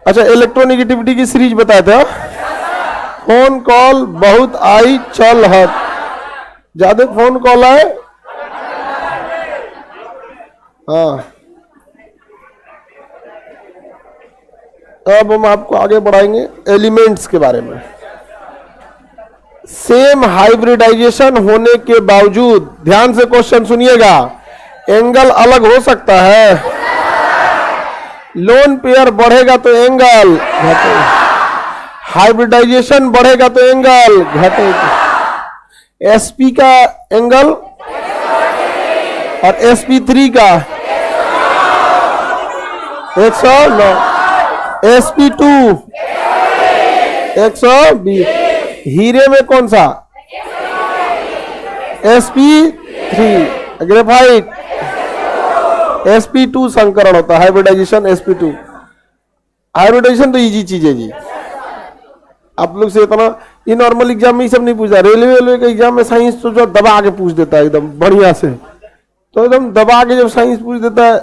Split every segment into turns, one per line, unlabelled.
अच्छा, इलेक्ट्रोनिगेटिविटी की सीरीज बताया था। फोन कॉल बहुत आई चल हट, ज्यादा फोन कॉल आए। हाँ, अब हम आपको आगे बढ़ाएंगे एलिमेंट्स के बारे में। सेम हाइब्रिडाइजेशन होने के बावजूद, ध्यान से क्वेश्चन सुनिएगा, एंगल अलग हो सकता है। लोन पेयर बढ़ेगा तो एंगल घटेगा, हाइब्रिडाइजेशन बढ़ेगा तो एंगल घटेगा। sp का एंगल और sp3 का 109, sp2 120। हीरे में कौन सा? sp3। ग्रेफाइट sp2 संकरण होता है, हाइब्रिडाइजेशन sp2। हाइब्रिडाइजेशन तो इजी चीज है जी, आप लोग से इतना, ये नॉर्मल एग्जाम में ये सब नहीं पूछता। रेलवे के एग्जाम में साइंस तो जो दबा के पूछ देता है एकदम बढ़िया से, तो एकदम दबा के जब साइंस पूछ देता है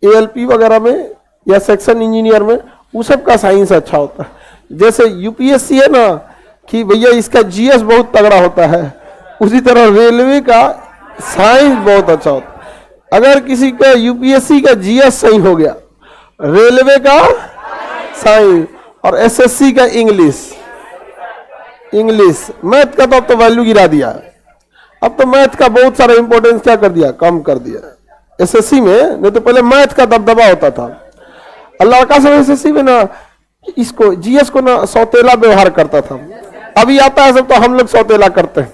एएलपी वगैरह में या सेक्शन इंजीनियर में, वो सब का साइंस अच्छा होता है। जैसे यूपीएससी है ना कि भैया इसका जीएस बहुत तगड़ा होता है, उसी तरह रेलवे का साइंस बहुत अच्छा होता है। अगर किसी का यूपीएससी का जीएस सही हो गया, रेलवे का साइंस और एसएससी का इंग्लिश, मैथ का तो अब तो वैल्यू गिरा दिया है। अब तो मैथ का बहुत सारा इंपॉर्टेंस क्या कर दिया, कम कर दिया एसएससी में। नहीं तो पहले मैथ का दबदबा होता था। अल्लाह का सब एसएससी में ना इसको जीएस को ना सौतेला व्यवहार करता था। अभी आता है सब तो हम लोग सौतेला करते हैं।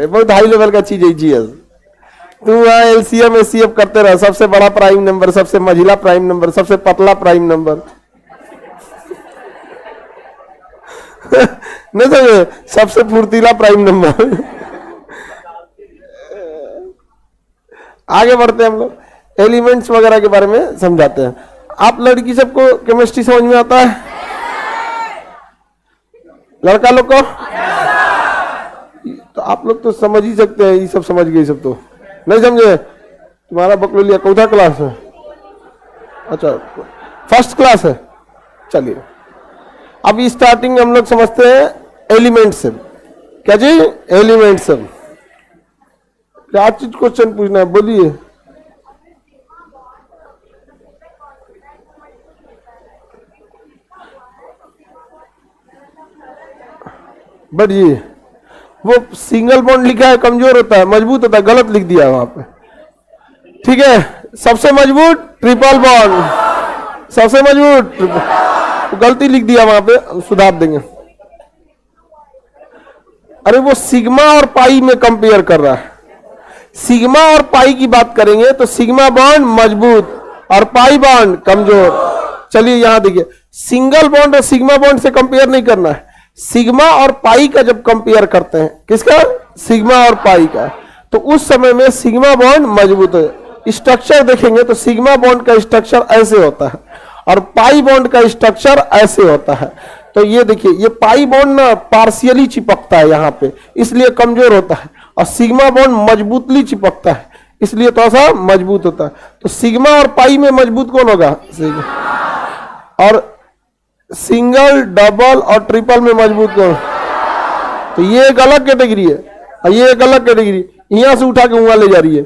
बहुत हाई लेवल का चीज है जीएस। तू एलसीएम एचसीएफ करते रह, सबसे बड़ा प्राइम नंबर, सबसे मझिला प्राइम नंबर, सबसे पतला प्राइम नंबर नहीं समझे, सबसे फुर्तीला प्राइम नंबर। आगे बढ़ते हैं हम लोग, एलिमेंट्स वगैरह के बारे में समझाते हैं। आप लड़की सबको केमिस्ट्री समझ में आता है? लड़का लोग को तो आप लोग तो समझ ही सकते हैं, ये सब समझ गए, सब तो नहीं समझे। तुम्हारा बकलोलिया कौथा क्लास है? अच्छा, फर्स्ट क्लास है। चलिए, अब स्टार्टिंग हम लोग समझते हैं एलिमेंट से। क्या जी? एलिमेंट से क्या चीज क्वेश्चन पूछना है, बोलिए। बढ़िए, वो सिंगल बॉन्ड लिखा है कमजोर होता है, मजबूत होता है, गलत लिख दिया वहां पे। ठीक है, सबसे मजबूत ट्रिपल बॉन्ड, सबसे मजबूत, गलती लिख दिया वहां पे, सुधार देंगे। अरे वो सिग्मा और पाई में कंपेयर कर रहा है। सिग्मा और पाई की बात करेंगे तो सिग्मा बॉन्ड मजबूत और पाई बॉन्ड कमजोर। चलिए यहां देखिए, सिंगल बॉन्ड और सिग्मा बॉन्ड से कंपेयर नहीं करना है। सिग्मा और पाई का जब कंपेयर करते हैं, किसका? सिग्मा और पाई का, तो उस समय में सिग्मा बॉन्ड मजबूत है। स्ट्रक्चर देखेंगे तो सिग्मा बॉन्ड का स्ट्रक्चर ऐसे होता है और पाई बॉन्ड का स्ट्रक्चर ऐसे होता है। तो ये देखिए, ये पाई बॉन्ड ना पार्शियली चिपकता है यहाँ पे, इसलिए कमजोर होता है, और सिग्मा बॉन्ड मजबूतली चिपकता है, इसलिए थोड़ा सा मजबूत होता है। तो सिग्मा और पाई में मजबूत कौन होगा? सिग्मा। और सिंगल, डबल और ट्रिपल में मजबूत कौन? तो ये एक अलग कैटेगरी है और ये एक अलग कैटेगरी, यहां से उठा के वहां ले जा रही है।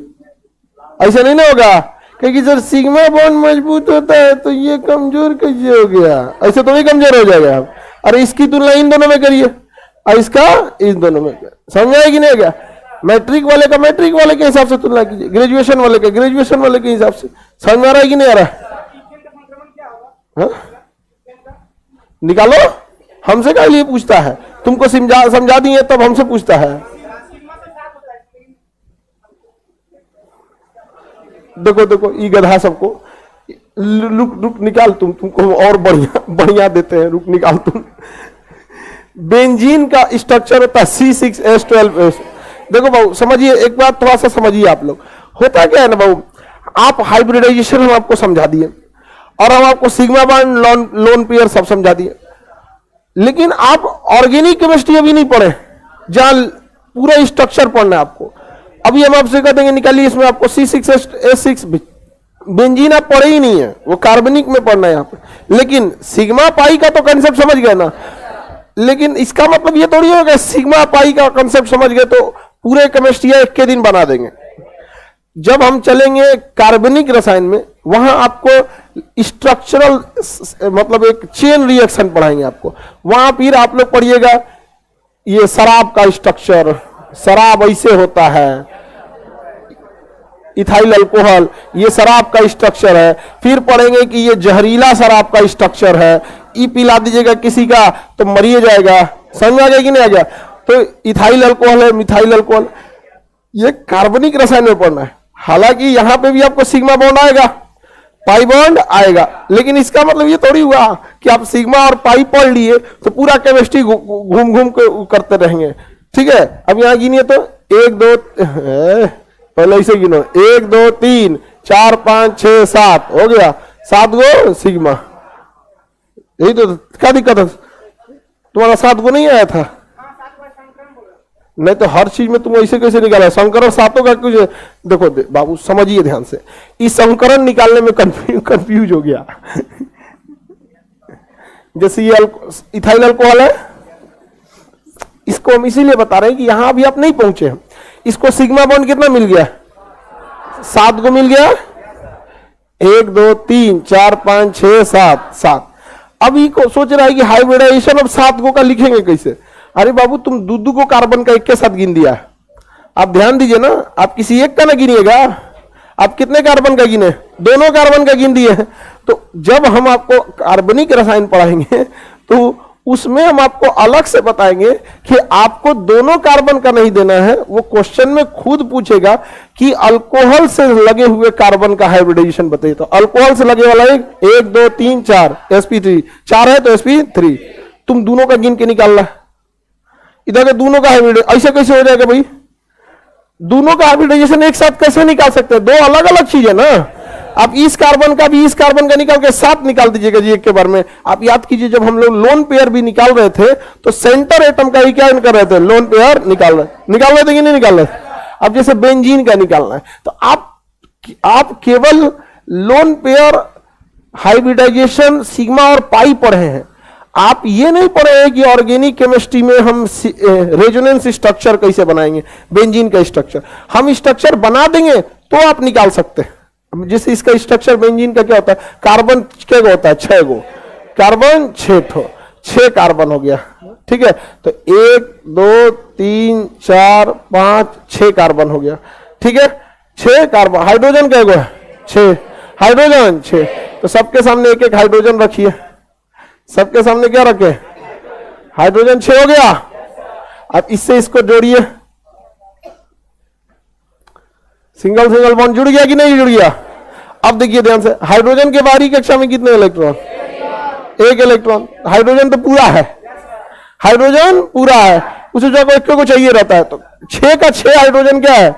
ऐसा नहीं ना होगा, क्योंकि सर सिग्मा बॉन्ड मजबूत होता है तो ये कमजोर कैसे हो गया? ऐसे तो भी कमजोर हो जाएगा। अरे इसकी तुलना इन दोनों में करिए और इसका इन दोनों में, समझ आएगी नहीं क्या? मैट्रिक वाले का मैट्रिक वाले के हिसाब से तुलना कीजिए, ग्रेजुएशन वाले का ग्रेजुएशन वाले के हिसाब से। समझ में आ रहा है कि नहीं आ रहा? हाँ? निकालो, हमसे क्या लिए पूछता है? तुमको समझा दिए तब हमसे पूछता है। देखो देखो, ये गधा सबको, रुक निकाल, तुमको और बढ़िया देते हैं, रुक निकाल तुम। बेंजीन का स्ट्रक्चर होता है C6H12। देखो बाबू समझिए, एक बात थोड़ा सा समझिए आप लोग। होता क्या है ना बाबू, आप हाइब्रिडाइजेशन हम आपको समझा दिए और हम आपको सिग्मा बॉन्ड, लोन पेयर सब समझा दिए, लेकिन आप ऑर्गेनिक केमिस्ट्री अभी नहीं पढ़े, जहां पूरा स्ट्रक्चर पढ़ना है आपको। अभी हम आपसे कह देंगे निकालिए, इसमें आपको C6H6 बेंजीन आप पढ़े ही नहीं है, वो कार्बनिक में पढ़ना है यहाँ पे। लेकिन सिग्मा पाई का तो कंसेप्ट समझ गए ना। लेकिन इसका मतलब ये थोड़ी होगा सिग्मा पाई का कंसेप्ट समझ गए तो पूरे केमिस्ट्री एक के दिन बना देंगे। जब हम चलेंगे कार्बनिक रसायन में, वहां आपको स्ट्रक्चरल मतलब एक चेन रिएक्शन पढ़ाएंगे आपको। वहां फिर आप लोग पढ़िएगा ये शराब का स्ट्रक्चर, शराब ऐसे होता है, इथाइल अल्कोहल ये शराब का स्ट्रक्चर है। फिर पढ़ेंगे कि ये जहरीला शराब का स्ट्रक्चर है, ई पिला दीजिएगा किसी का तो मरिए जाएगा। समझ आ गया कि नहीं आ गया? तो इथाइल अल्कोहल है, मिथाइल अल्कोहल, ये कार्बनिक रसायन में पढ़ना है। हालांकि यहां पे भी आपको सिग्मा बॉन्ड आएगा, पाई बॉन्ड आएगा, लेकिन इसका मतलब ये थोड़ी हुआ कि आप सिग्मा और पाई पढ़ लिए तो पूरा केमिस्ट्री घूम घूम के करते रहेंगे। ठीक है, अब यहां गिनिए तो 1 2 पहले इसे गिनो, 1 2 3 4 5 6 7 हो गया, 7 गो सिग्मा। यही तो क्या दिक्कत है? तुम्हारा 7 गो नहीं आया था? नहीं तो हर चीज में तुम ऐसे कैसे निकाला? संकरण सातों का कुछ देखो बाबू समझिए ध्यान से, इस संकरण निकालने में कंफ्यूज हो गया। जैसे ये इथाइल अल्कोहल है, इसको हम इसीलिए बता रहे हैं कि यहां अभी आप नहीं पहुंचे हैं। इसको सिग्मा बॉन्ड कितना मिल गया? 7 को मिल गया, 1 2 3 4 5 6 7 7। अभी को सोच रहा है कि हाइब्रिडाइजेशन अब 7 को का लिखेंगे कैसे? अरे बाबू तुम दूध को कार्बन का एक के साथ गिन दिया। आप ध्यान दीजिए ना, आप किसी एक का ना गिनिएगा, आप कितने कार्बन का गिने? दोनों कार्बन का गिन दिए। तो जब हम आपको कार्बनिक रसायन पढ़ाएंगे तो उसमें हम आपको अलग से बताएंगे कि आपको दोनों कार्बन का नहीं देना है। वो क्वेश्चन में खुद पूछेगा कि अल्कोहल से लगे हुए कार्बन का हाइब्रिडाइजेशन बताइए। तो अल्कोहल से लगे वाला 1 2 3 4 sp3 4 है तो sp3 तुम दोनों का गिन के निकालना। इधर के दोनों का हाइब्रिड ऐसे कैसे हो जाएगा भाई? दोनों का हाइब्रिडाइजेशन एक साथ कैसे निकाल सकते हैं? दो अलग अलग चीज है ना। आप इस कार्बन का भी इस कार्बन का निकाल के साथ निकाल दीजिएगा जी एक के बार में। आप याद कीजिए जब हम लोग लोन पेयर भी निकाल रहे थे तो सेंटर एटम का ही क्या कर रहे थे? लोन पेयर निकाल रहे थे कि नहीं निकाल रहे? अब जैसे बेंजीन का निकालना है तो आप केवल लोन पेयर हाइब्रिडाइजेशन सिग्मा और पाई पढ़े हैं। आप ये नहीं पढ़े हैं कि ऑर्गेनिक केमिस्ट्री में हम रेजोनेंस स्ट्रक्चर कैसे बनाएंगे, बेंजीन का स्ट्रक्चर हम स्ट्रक्चर बना देंगे तो आप निकाल सकते हैं। जैसे इसका स्ट्रक्चर बेंजीन का क्या होता है? कार्बन क्या होता है? 6 गो कार्बन, 6 कार्बन हो गया। ठीक है, तो 1 2 3 4 5 6 कार्बन हो गया। ठीक है, 6 कार्बन। हाइड्रोजन क्या है? 6 हाइड्रोजन 6। तो सबके सामने एक एक हाइड्रोजन रखिए। सबके सामने क्या रखे? हाइड्रोजन 6 हो गया। अब इससे इसको जोड़िए, सिंगल सिंगल बॉन्ड जुड़ गया कि नहीं जुड़ गया? अब देखिए ध्यान से, हाइड्रोजन के बाहरी कक्षा में कितने इलेक्ट्रॉन? 1 इलेक्ट्रॉन। हाइड्रोजन तो पूरा है, हाइड्रोजन पूरा है, उसे जो एक को चाहिए रहता है। तो 6 का 6 हाइड्रोजन क्या है?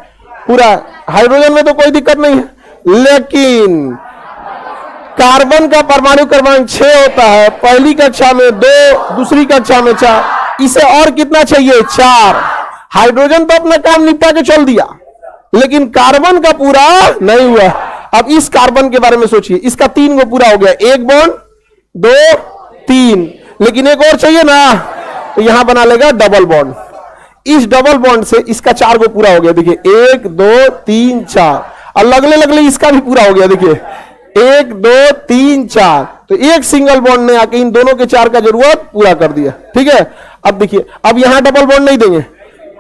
पूरा है। हाइड्रोजन में तो कोई दिक्कत नहीं है, लेकिन कार्बन का परमाणु क्रमांक 6 होता है। पहली कक्षा में 2, दूसरी कक्षा में 4, इसे और कितना चाहिए? 4। हाइड्रोजन तो अपना काम निपटा के चल दिया, लेकिन कार्बन का पूरा नहीं हुआ। अब इस कार्बन के बारे में सोचिए, इसका 3 गो पूरा हो गया, 1 बॉन्ड 2 3, लेकिन एक और चाहिए ना, तो यहां बना लेगा डबल बॉन्ड। इस डबल बॉन्ड से इसका 4 गो पूरा हो गया। देखिए 1 2 3 4, और लगले लगले इसका भी पूरा हो गया। देखिए 1 2 3 4, तो एक सिंगल बॉन्ड ने आके इन दोनों के 4 का जरूरत पूरा कर दिया। ठीक है, अब देखिए, अब यहां डबल बॉन्ड नहीं देंगे,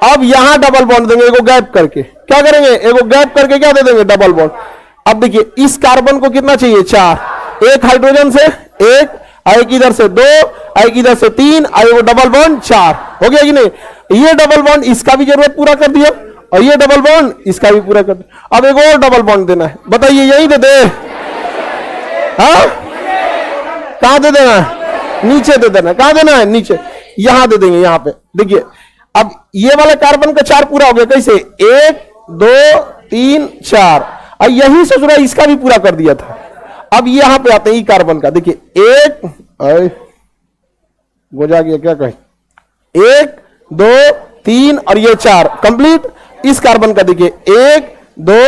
अब यहां डबल बॉन्ड देंगे। एगो गैप करके क्या करेंगे? एगो गैप करके क्या दे देंगे? Double bond. अब देखिए इस कार्बन को कितना चाहिए? 4। एक हाइड्रोजन से 1, एक इधर से 2, एक इधर से 3, एगो डबल बॉन्ड 4 हो गया कि नहीं? ये डबल बॉन्ड इसका भी जरूरत पूरा कर दिया, और ये डबल बॉन्ड इसका भी पूरा कर दिया। अब एक और डबल बॉन्ड देना है, बताइए यही दे दे? हाँ, कहां दे देना है? नीचे दे देना। कहां देना है? नीचे। यहां दे देंगे, यहां पे देखिए। अब ये वाला कार्बन का 4 पूरा हो गया। कैसे? 1 2 3 4, और यही से जुड़ा इसका भी पूरा कर दिया था। अब यहां पे आते हैं कार्बन का। देखिए 1 गोजा गया क्या कहे? 1 2 3 और ये 4 कंप्लीट। इस कार्बन का देखिए 1 2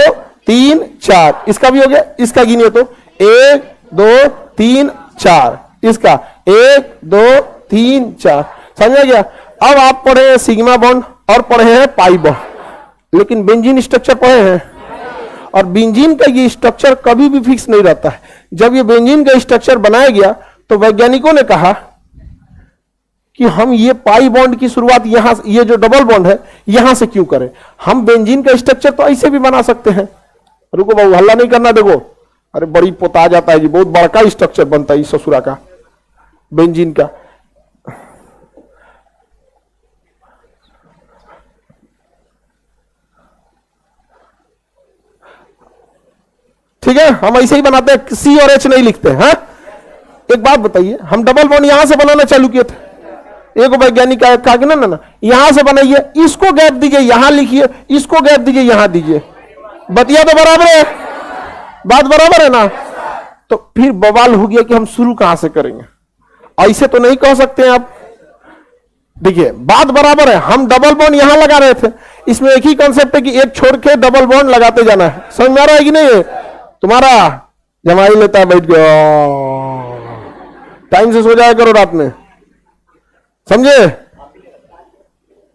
3 4, इसका भी हो गया, इसका गिनिए तो 1 2 3 4, इसका 1 2 3 4, समझ गया। अब आप पढ़े हैं सिग्मा बॉन्ड और पढ़े हैं पाई बॉन्ड, लेकिन बेंजीन स्ट्रक्चर पढ़े हैं। और बेंजीन का ये स्ट्रक्चर कभी भी फिक्स नहीं रहता है। जब ये बेंजीन का स्ट्रक्चर बनाया गया तो वैज्ञानिकों ने कहा कि हम ये पाई बॉन्ड की शुरुआत यहां, ये जो डबल बॉन्ड है यहां से क्यों करें, हम बेंजीन का स्ट्रक्चर तो ऐसे भी बना सकते हैं। रुको बाबू, हल्ला नहीं करना, देखो अरे बड़ी पोता जाता है जी, बहुत बड़का स्ट्रक्चर बनता है इस ससुरा का बेंजीन का। ठीक है, हम ऐसे ही बनाते हैं, सी और एच नहीं लिखते हैं। एक बात बताइए, हम डबल बॉन्ड यहां से बनाना चालू किए थे, एक वैज्ञानिक कहा कि ना यहां से बनाइए, इसको गैप दीजिए यहां लिखिए, इसको गैप दीजिए यहां दीजिए, बतिया तो बराबर है, बात बराबर है ना। तो फिर बवाल हो गया कि हम शुरू कहां से करेंगे, ऐसे तो नहीं कह सकते आप। देखिए बात बराबर है, हम डबल बॉन्ड यहां लगा रहे थे, इसमें एक ही कॉन्सेप्ट है कि एक छोड़ के डबल बॉन्ड लगाते जाना है। समझ में आ रहा है कि नहीं है? तुम्हारा जमाई लेता है, बैठ गया, टाइम से सो जाया करो रात में, समझे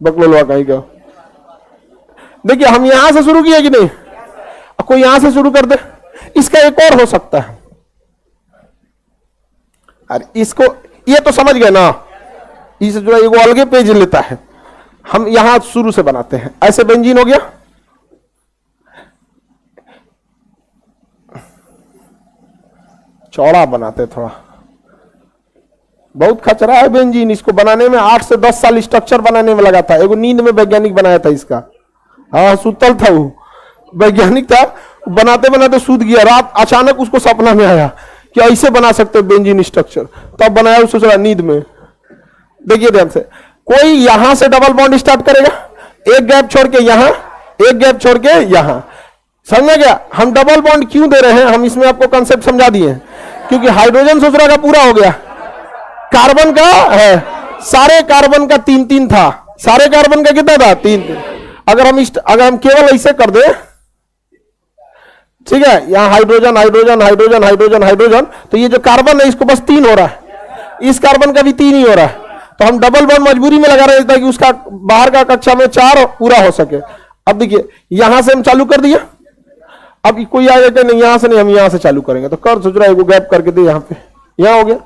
बकलोलवा कहीं का। देखिए हम यहां से शुरू किया कि नहीं, कोई यहां से शुरू कर दे, इसका एक और हो सकता है। अरे इसको ये तो समझ गए ना, इससे जुड़ा एक अलगे पेज लेता है, हम यहां शुरू से बनाते हैं, ऐसे बेंजीन हो गया। चौड़ा बनाते थोड़ा, बहुत खचरा है बेंजीन, इसको बनाने में 8 से 10 साल स्ट्रक्चर बनाने में लगा था। एगो नींद में वैज्ञानिक बनाया था इसका, हाँ सुतल था वो वैज्ञानिक था, बनाते बनाते सूत गया, रात अचानक उसको सपना में आया कि ऐसे बना सकते बेंजीन स्ट्रक्चर, तब बनाया उसको चला नींद में। देखिए ध्यान से, कोई यहां से डबल बॉन्ड स्टार्ट करेगा, एक गैप छोड़ के यहां, एक गैप छोड़ के यहां, समझ गया। हम डबल बॉन्ड क्यों दे रहे हैं, हम इसमें आपको कंसेप्ट समझा दिए हैं, क्योंकि हाइड्रोजन ससुरा का पूरा हो गया, कार्बन का है, सारे कार्बन का 3-3 था, सारे कार्बन का कितना था 3-3। अगर हम केवल ऐसे कर दे, ठीक है, यहां hydrogen hydrogen hydrogen hydrogen hydrogen, तो ये जो कार्बन है इसको बस 3 हो रहा है, इस कार्बन का भी 3 ही हो रहा है, तो हम डबल बॉन्ड मजबूरी में लगा रहे हैं ताकि उसका बाहर का कक्षा में 4 पूरा हो सके। अब देखिए यहां से हम चालू कर दिया, अब कोई आएगा कि नहीं यहां से नहीं, हम यहां से चालू करेंगे, तो कर सोच रहा है गैप करके दे, यहां पे यहां हो गया,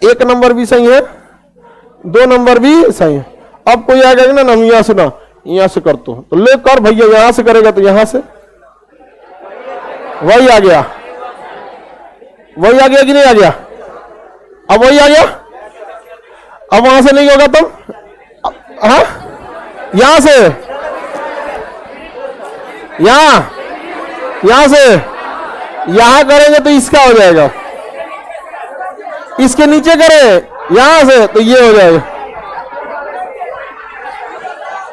1 नंबर भी सही है, 2 नंबर भी सही है। अब कोई आएगा कि ना हम यहां से ना, यहां से कर तो ले कर भैया, यहां से करेगा तो यहां से वही आ गया, वही आ गया कि नहीं आ गया, अब वही आ गया। अब वहां से नहीं होगा तुम, हाँ यहां से, यहां से यहां करेंगे तो इसका हो जाएगा, इसके नीचे करें यहां से तो ये हो जाएगा।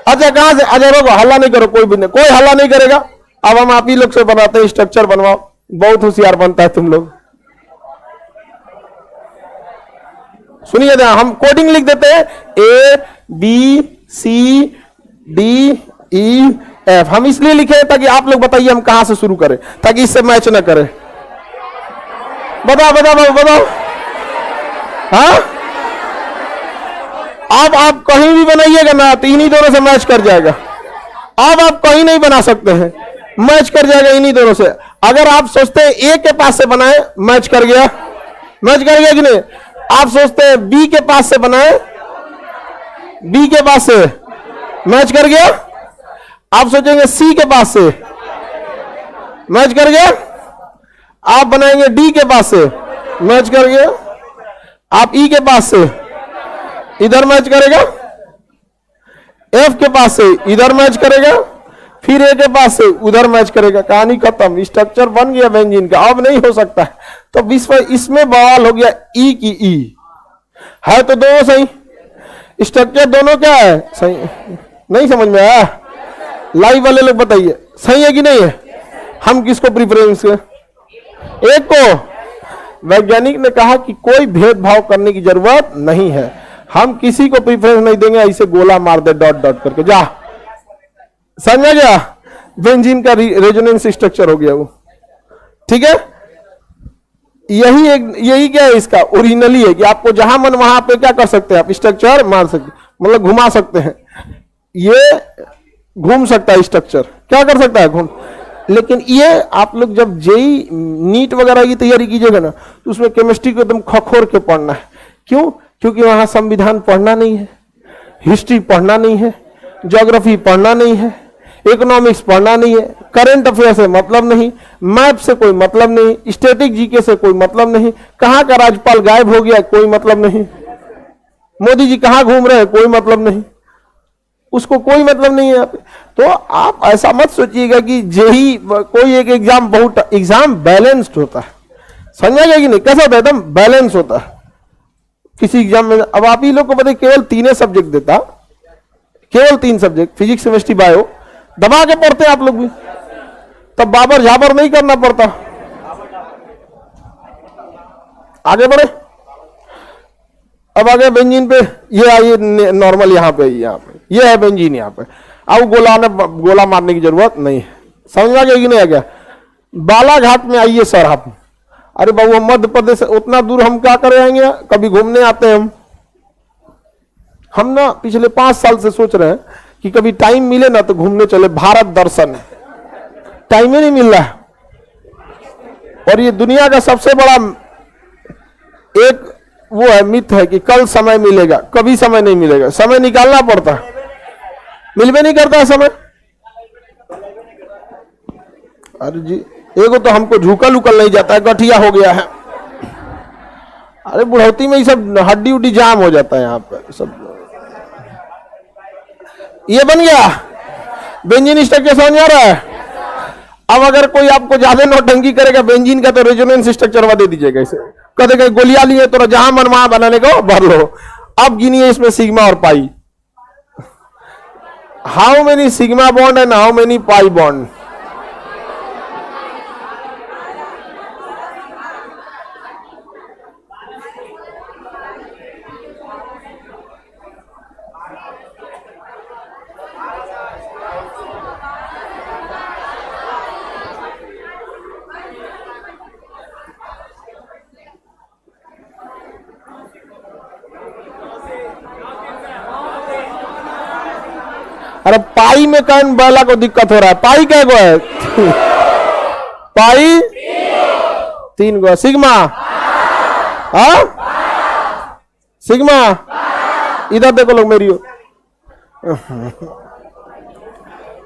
अच्छा कहां से, अच्छा रोको, हल्ला नहीं करो, कोई भी नहीं, कोई हल्ला नहीं करेगा। अब हम आप ही लोग से बनाते हैं, स्ट्रक्चर बनवाओ, बहुत होशियार बनता है तुम लोग। सुनिए ना, हम कोडिंग लिख देते हैं ABCDEF, हम इसलिए लिखे ताकि आप लोग बताइए हम कहां से शुरू करें, ताकि इससे मैच ना करें। बताओ बताओ बताओ, हाँ अब आप कहीं भी बनाइएगा ना तो इन्हीं दोनों से मैच कर जाएगा। अब आप कहीं नहीं बना सकते हैं, मैच कर जाएगा इन्हीं दोनों से। अगर आप सोचते हैं ए के पास से बनाए, मैच कर गया, मैच कर गया कि नहीं। आप सोचते हैं बी के पास से बनाए, बी के पास से मैच कर गया। आप सोचेंगे सी के पास से, मैच कर गया। आप बनाएंगे डी के पास से, मैच कर गया। आप ई के पास से इधर मैच करेगा, एफ के पास से इधर मैच करेगा, फिर ए के पास से उधर मैच करेगा, कहानी खत्म, स्ट्रक्चर बन गया बेंजीन का। अब नहीं हो सकता है, तो विश्व इसमें बवाल हो गया। ई की ई है तो दोनों सही, स्ट्रक्चर दोनों क्या है सही, नहीं समझ में आया। लाइव वाले लोग बताइए सही है कि नहीं है। हम किसको प्रिफरेंस, एक को। वैज्ञानिक ने कहा कि कोई भेदभाव करने की जरूरत नहीं है, हम किसी को प्रिफरेंस नहीं देंगे, ऐसे गोला मार दे डॉट डॉट करके, जा समझ गया। बेंजीन का रेजोनेंस स्ट्रक्चर हो गया वो। ठीक है, यही क्या है इसका ओरिजिनली है कि आपको जहां मन वहां पे क्या कर सकते हैं, आप स्ट्रक्चर मार सकते, मतलब घुमा सकते हैं। ये घूम सकता है स्ट्रक्चर, क्या कर सकता है, घूम। लेकिन ये आप लोग जब जेई नीट वगैरह की तैयारी कीजिएगा ना, तो उसमें केमिस्ट्री को एकदम खखोर के पढ़ना है। क्यों? क्योंकि वहां संविधान पढ़ना नहीं है, हिस्ट्री पढ़ना नहीं है, ज्योग्राफी पढ़ना नहीं है, इकोनॉमिक्स पढ़ना नहीं है, करंट अफेयर से मतलब नहीं, मैप से कोई मतलब नहीं, स्टैटिक जीके से कोई मतलब नहीं, कहां का राज्यपाल गायब हो गया कोई मतलब नहीं, मोदी जी कहां घूम रहे हैं कोई मतलब नहीं, उसको कोई मतलब नहीं है। तो आप ऐसा मत सोचिएगा कि जेई कोई एक एग्जाम बहुत, एग्जाम बैलेंस्ड होता है, समझेगा कि नहीं, कैसा होता है, एकदम बैलेंस होता है किसी एग्जाम में। अब आप ही लोग को पता है केवल 3 सब्जेक्ट देता, केवल 3 सब्जेक्ट, फिजिक्स केमिस्ट्री बायो, दबा के पढ़ते हैं आप लोग भी, तब बाबर झाबर नहीं करना पड़ता। आगे बढ़े, अब आगे बेंजीन पे, ये आइए नॉर्मल, यहाँ पे ये है बेंजीन, यहाँ पे अब गोला मारने की जरूरत नहीं है, समझ में आ गया कि नहीं आ गया। बालाघाट में आइए सर आप, अरे बाबू मध्य प्रदेश उतना दूर हम क्या कर आएंगे, कभी घूमने आते हैं हम ना पिछले 5 साल से सोच रहे हैं कि कभी टाइम मिले ना तो घूमने चले, भारत दर्शन, टाइम ही नहीं मिल रहा है। और ये दुनिया का सबसे बड़ा एक वो है मिथ है कि कल समय मिलेगा, कभी समय नहीं मिलेगा, समय निकालना पड़ता है, मिलवे नहीं करता है समय। अरे जी एगो तो हमको झुकल उकल नहीं जाता है, गठिया हो गया है, अरे बुढ़ौती में ये सब हड्डी उड्डी जाम हो जाता है यहाँ पे सब। ये बन गया बेंजीन स्ट्रक्चर, समझ आ रहा है। अब अगर कोई आपको ज्यादा नौटंकी करेगा बेंजीन का, तो रेजोनेंस स्ट्रक्चर दे दीजिएगा इसे, कदे कहीं गोलियां लिए तो जहां मन वहां बनाने को भर लो। अब गिनिए इसमें सिग्मा और pi, how many sigma bond and how many pi bond. अरे पाई में कौन बाला को दिक्कत हो रहा है, पाई क्या गो है पाई 3 गो, सिग्मा, हाँ सिग्मा, इधर देखो लोग मेरी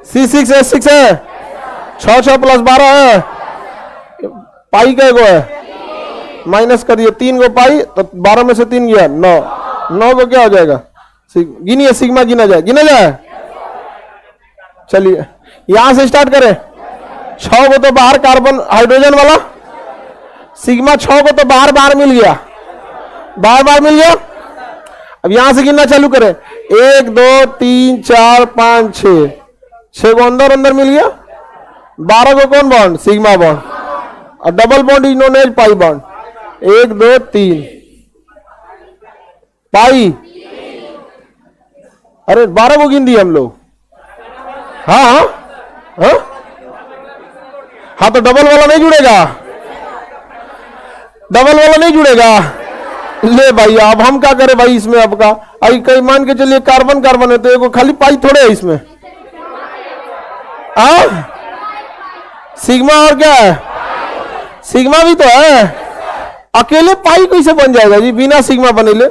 C6 S6 है, 6 + 12 है, पाई क्या गो है, माइनस करिए 3 गो पाई तो 12 में से 3 गया 9, 9 को क्या हो जाएगा, गिनिए सिग्मा गिना जाए। चलिए यहां से स्टार्ट करें, 6 को तो बाहर कार्बन हाइड्रोजन वाला, सिग्मा 6 को तो बाहर मिल गया, बाहर मिल गया। अब यहां से गिनना चालू करें, 1 2 3 4 5 6 को अंदर मिल गया, 12 को कौन बॉन्ड, सिग्मा बॉन्ड, और double bond is known as pi bond, 1 2 3 pi, अरे 12 को गिन दिए हम लोग, हाँ तो डबल वाला नहीं जुड़ेगा, ले भाई अब हम क्या करें भाई इसमें, अब का आई कहीं मान के चलिए कार्बन है तो एक खाली पाई थोड़े है इसमें, सिग्मा और क्या है, सिग्मा भी तो है, अकेले पाई कैसे बन जाएगा जी बिना सिग्मा बने, ले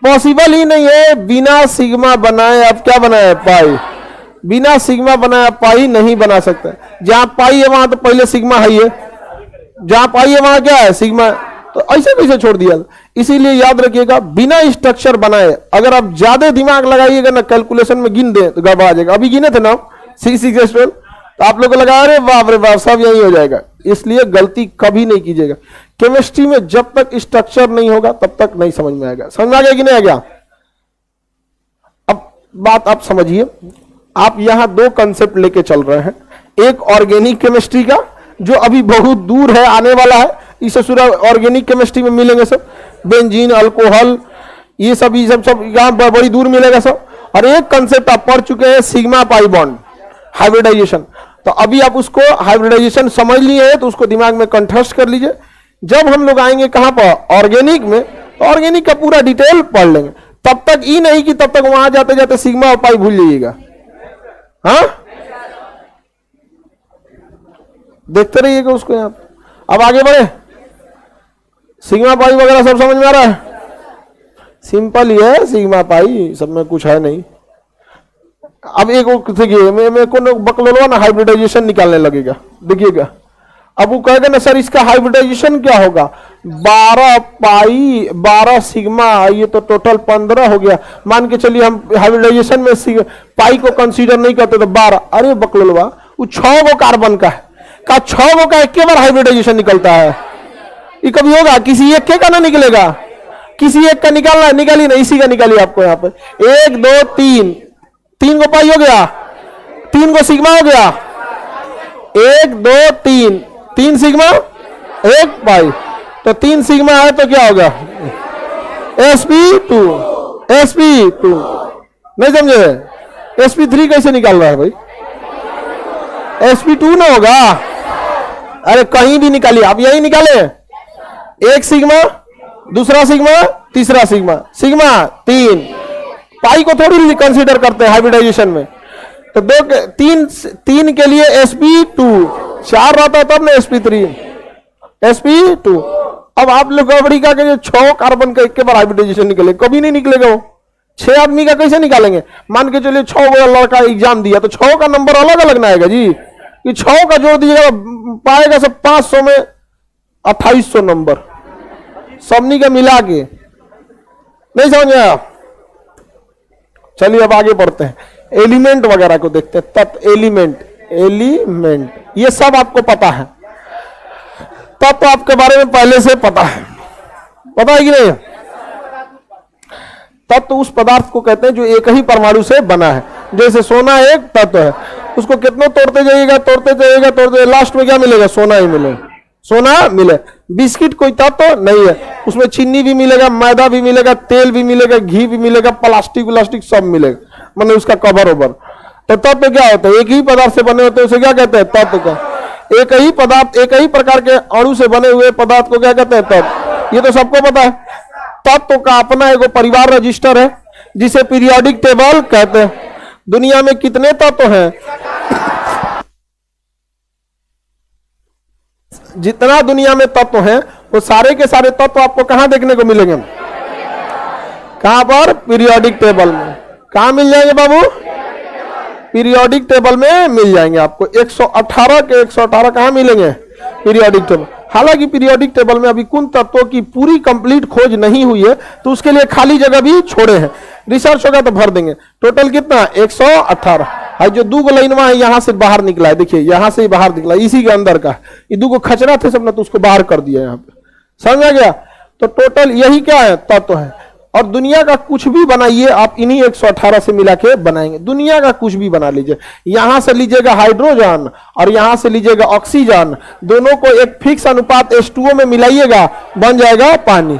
पॉसिबल ही नहीं है, बिना सिग्मा बनाए आप क्या बनाए पाई, बिना सिग्मा बनाया पाई नहीं बना सकता। जहां पाई है वहां तो पहले सिग्मा है, जहां पाई है वहां क्या है सिग्मा, तो ऐसे कैसे छोड़ दिया। इसीलिए याद रखिएगा बिना स्ट्रक्चर बनाए अगर आप ज्यादा दिमाग लगाइएगा ना कैलकुलेशन में गिन दे तो गड़बड़ा जाएगा। अभी गिने थे ना 6 तो आप लोग को लगा अरे बाप रे बाप सब यही हो जाएगा, इसलिए गलती कभी नहीं कीजिएगा। केमिस्ट्री में जब तक स्ट्रक्चर नहीं होगा तब तक नहीं समझ में आएगा। समझ में आ गया कि नहीं आ गया। अब बात आप समझिए, आप यहां 2 कंसेप्ट लेके चल रहे हैं, एक ऑर्गेनिक केमिस्ट्री का जो अभी बहुत दूर है, आने वाला है, इसे पूरा ऑर्गेनिक केमिस्ट्री में मिलेंगे सब, बेंजीन अल्कोहल ये सब यहाँ बड़ी दूर मिलेगा सब। और एक कंसेप्ट आप पढ़ चुके हैं सिग्मा पाई बॉन्ड हाइब्रिडाइजेशन, तो अभी आप उसको हाइब्रिडाइजेशन समझ लिए हैं तो उसको दिमाग में कंठस्थ कर लीजिए। जब हम लोग आएंगे कहां पर, ऑर्गेनिक में, तो ऑर्गेनिक का पूरा डिटेल पढ़ लेंगे। तब तक ई नहीं कि तब तक वहां जाते जाते सिग्मा और पाई भूल जाइएगा। हाँ, देखते रहिएगा उसको। यहां अब आगे बढ़े, सिग्मा पाई वगैरह सब समझ में आ रहा है? सिंपल ही है सिग्मा पाई, सब में कुछ है नहीं। अब एक देखिए, मेरे को बकलोलवा ना हाइब्रिडाइजेशन निकालने लगेगा, देखिएगा। अब वो कहेगा ना सर इसका हाइब्रिडाइजेशन क्या होगा, 12 पाई 12 सिग्मा, ये तो टोटल 15 हो गया। मान के चलिए हम हाइब्रिडाइजेशन में पाई को कंसीडर नहीं करते तो 12। अरे बकलोलवा, वो 6 गो कार्बन का है, का 6 गो का एक बार हाइब्रिडाइजेशन निकलता है। ये कभी होगा? किसी एक के का ना निकलेगा, किसी एक का निकालना है, निकालिए ना, इसी का निकालिए आपको। यहाँ पे 1 2 3, 3 गो पाई हो गया, 3 गो सिग्मा हो गया। 1 2 3, 3 सिग्मा 1 पाई, तो 3 सिग्मा है तो क्या होगा, sp2। sp2 नहीं समझे? sp3 कैसे निकाल रहा है भाई? sp2 ना होगा? अरे कहीं भी निकालिए आप, यही निकाले। 1 सिग्मा, दूसरा सिग्मा, तीसरा सिग्मा, सिग्मा 3। पाई को थोड़ी कंसीडर करते हैं हाइब्रिडाइजेशन में, तो 3 के लिए sp2, 4 रहता तब ना sp3, sp2। अब आप लोग गड़बड़ी का 6 कार्बन का एक बार हाइब्रिडाइजेशन निकले, कभी नहीं निकलेगा वो। 6 आदमी का कैसे निकालेंगे? मान के चलिए 6 लड़का एग्जाम दिया तो 6 का नंबर अलग अलग ना आएगा जी, कि 6 का जोड़ दीजिएगा पाएगा सब 500 में 2800 नंबर, सबनी का मिला के। नहीं समझ आया? चलिए अब आगे बढ़ते हैं, एलिमेंट वगैरह को देखते हैं। तत्व, एलिमेंट ये सब आपको पता है, तत्व आपके बारे में पहले से पता है कि नहीं? तत्व उस पदार्थ को कहते हैं जो एक ही परमाणु से बना है। जैसे सोना एक तत्व है, उसको कितना तोड़ते जाइएगा, लास्ट में क्या मिलेगा? सोना ही मिलेगा, सोना मिले। बिस्किट कोई तत्व नहीं है, उसमें चीनी भी मिलेगा, मैदा भी मिलेगा, तेल भी मिलेगा, घी भी मिलेगा, प्लास्टिक सब मिलेगा, मतलब उसका कवर ओवर। तो तत्व क्या होता है? एक ही पदार्थ से बने होते हैं, उसे क्या कहते हैं? तत्व का। एक ही पदार्थ, एक ही प्रकार के अणु से बने हुए पदार्थ को क्या कहते हैं? तत्व। ये तो सबको पता है। तत्व का अपना एक परिवार रजिस्टर है जिसे पीरियोडिक टेबल कहते हैं। दुनिया में कितने तत्व हैं? जितना दुनिया में तत्व हैं वो सारे के सारे तत्व आपको कहां देखने को मिलेंगे? कहां पर? पीरियोडिक टेबल में। कहां मिल जाएंगे बाबू? पीरियोडिक टेबल में मिल जाएंगे आपको। 118 के 118 कहां मिलेंगे? Periodic table. हालांकि पीरियोडिक टेबल में अभी कुछ तत्वों की पूरी कंप्लीट खोज नहीं हुई है, तो उसके लिए खाली जगह भी छोड़े हैं। रिसर्च होगा तो भर देंगे। टोटल कितना? 118 है। जो 2 लाइनवा है यहाँ से बाहर निकला है, देखिए यहाँ से बाहर निकला, इसी के अंदर का। ये 2 खचरा थे सब ना, तो उसको बाहर कर दिया यहाँ पे। समझ आ गया? तो टोटल यही क्या है? तत्व है। और दुनिया का कुछ भी बनाइए आप, इन्हीं 118 से मिला के बनाएंगे। दुनिया का कुछ भी बना लीजिए, यहां से लीजिएगा हाइड्रोजन और यहां से लीजिएगा ऑक्सीजन, दोनों को एक फिक्स अनुपात H2O में मिलाइएगा, बन जाएगा पानी।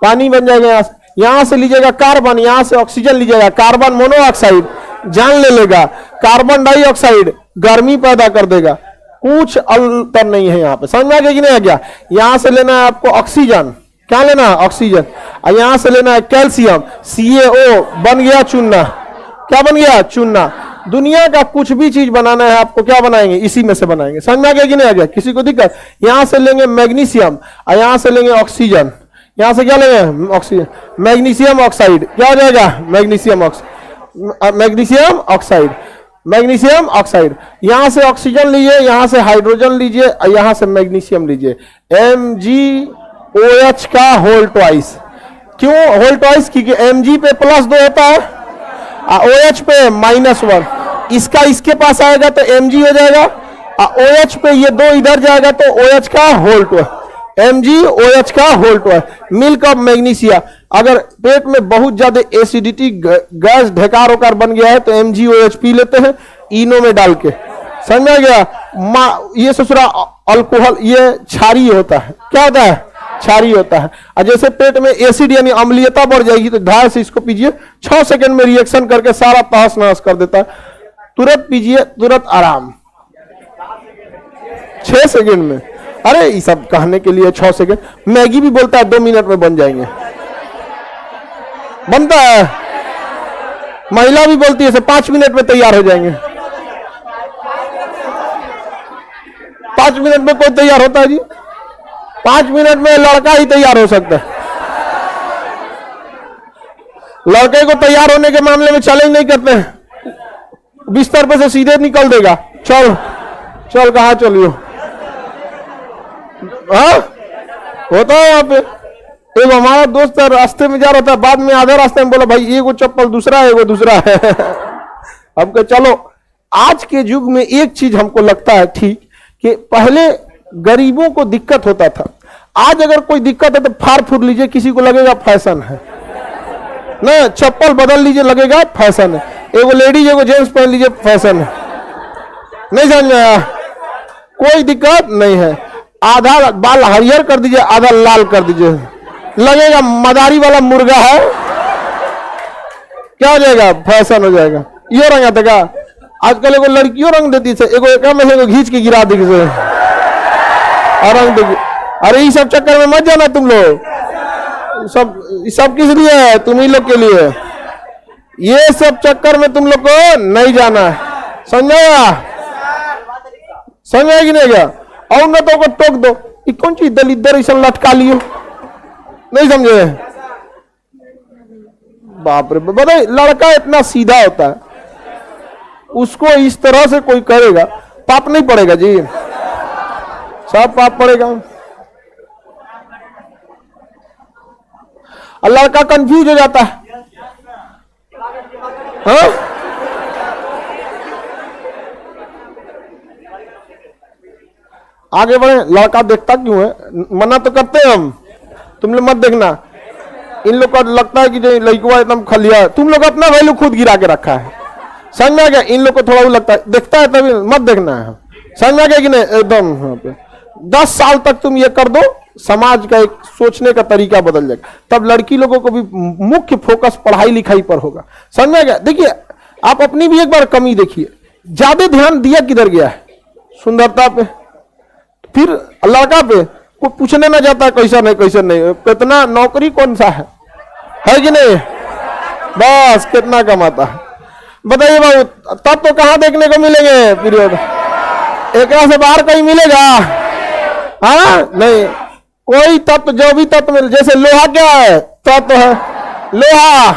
पानी बन जाएगा। यहां से लीजिएगा कार्बन, यहां से ऑक्सीजन लीजिएगा, कार्बन मोनोऑक्साइड जान ले लेगा, कार्बन डाइऑक्साइड गर्मी पैदा कर देगा। कुछ अंतर नहीं है यहाँ पे। समझ में आ गया कि नहीं आ गया? यहां से लेना है आपको ऑक्सीजन, क्या लेना है? ऑक्सीजन। और यहां से लेना है कैल्शियम, CaO, बन गया चूना। क्या बन गया? चूना। दुनिया का कुछ भी चीज बनाना है आपको, क्या बनाएंगे? इसी में से बनाएंगे। समझ में आ गया कि नहीं आ गया? किसी को दिक्कत? यहां से लेंगे मैग्नीशियम और यहां से लेंगे ऑक्सीजन। यहां से क्या लेंगे? Oxygen, magnesium oxide. क्या हो जाएगा? Magnesium oxide, magnesium oxide. यहां से ऑक्सीजन लीजिए, यहां से हाइड्रोजन लीजिए और यहां से मैग्नीशियम लीजिए। MgOH का होल ट्वाइस। क्यों होल ट्वाइस? क्योंकि Mg पे +2 होता है और OH पे -1। इसका इसके पास आएगा तो Mg हो जाएगा और OH पे ये 2 इधर जाएगा तो OH का होल ट्वाइस, MgOH का whole twice. Milk of magnesia. अगर पेट में बहुत ज्यादा एसिडिटी, गैस ढेकार होकर बन गया है तो MgOH पी लेते हैं इनो में डाल के। समझ में आ गया? ये ससुरा अल्कोहल, ये क्षारीय होता है। क्या होता है? क्षारीय होता है। और जैसे पेट में एसिड यानी अम्लीयता बढ़ जाएगी तो धार से इसको पीजिए, 6 सेकंड में रिएक्शन करके सारा तहस नहस कर देता है। तुरंत पीजिए, तुरंत आराम। 6 सेकंड में। अरे ये सब कहने के लिए 6 सेकंड। मैगी भी बोलता है 2 मिनट में बन जाएंगे, बनता है। महिला भी बोलती है 5 मिनट में तैयार हो जाएंगे। 5 मिनट में कोई तैयार होता है जी? 5 मिनट में लड़का ही तैयार हो सकता है। लड़के को तैयार होने के मामले में चैलेंज नहीं करते हैं, बिस्तर पे से सीधे निकल देगा, चल चल कहाँ चलियो। हाँ होता है यहाँ पे। एक हमारा दोस्त रास्ते में जा रहा था, बाद में आधे रास्ते में बोला भाई ये वो चप्पल दूसरा है, वो दूसरा है। अब के चलो, आज के युग में एक चीज हमको लगता है ठीक, कि पहले गरीबों को दिक्कत होता था, आज अगर कोई दिक्कत है तो फाड़ फूट लीजिए, किसी को लगेगा फैशन है ना, चप्पल बदल लीजिए लगेगा फैशन है, एगो लेडीज एगो जेंट्स पहन लीजिए फैशन है। नहीं समझ में आया? कोई दिक्कत नहीं है। आधा बाल हरियर कर दीजिए, आधा लाल कर दीजिए, लगेगा मदारी वाला मुर्गा है, क्या हो जाएगा? फैशन हो जाएगा। ये रंग आता का आजकल एगो लड़कियों रंग देती है, एगो एक में से एगो घींच के गिरा दी से और रंग देगी। अरे ये सब चक्कर में मत जाना तुम लोग, सब किस लिए है? तुम ही लोग के लिए। ये सब चक्कर में तुम लोग को नहीं जाना है, समझा? समझा कि नहीं गया? और न तो को टोक दो, ये कौन चीज दलिद्दर ऐसा लटका लियो, नहीं समझे? बाप रे, बताइए लड़का इतना सीधा होता है, उसको इस तरह से कोई करेगा, पाप नहीं पड़ेगा जी? सब पाप पड़ेगा। लड़का कंफ्यूज हो जाता है। हाँ? आगे बढ़े, लड़का देखता क्यों है? मना तो करते हैं हम, तुम लोग मत देखना। इन लोग को लगता है कि जो लड़का एकदम खलिया है, तुम लोग अपना वैल्यू खुद गिरा के रखा है, समझ में आ गया? इन लोग को थोड़ा वो लगता है, देखता है तभी मत देखना है, समझ में आ गया कि नहीं? एकदम 10 साल तक तुम ये कर दो, समाज का एक सोचने का तरीका बदल जाएगा। तब लड़की लोगों को भी मुख्य फोकस पढ़ाई लिखाई पर होगा, समझ में आ गया? देखिए आप अपनी भी एक बार कमी देखिए, ज्यादा ध्यान दिया किधर गया है? सुंदरता पे, फिर लड़का पे कोई पूछने ना जाता कैसा नहीं कैसा नहीं, कितना नौकरी कौन सा है कि नहीं, बस कितना कमाता है। बताइए बाबू, तब तो कहां देखने को मिलेंगे पीरियड? एक से बाहर कहीं मिलेगा? हाँ नहीं, कोई तत्व, जो भी तत्व मिले, जैसे लोहा क्या है? तत्व है, लोहा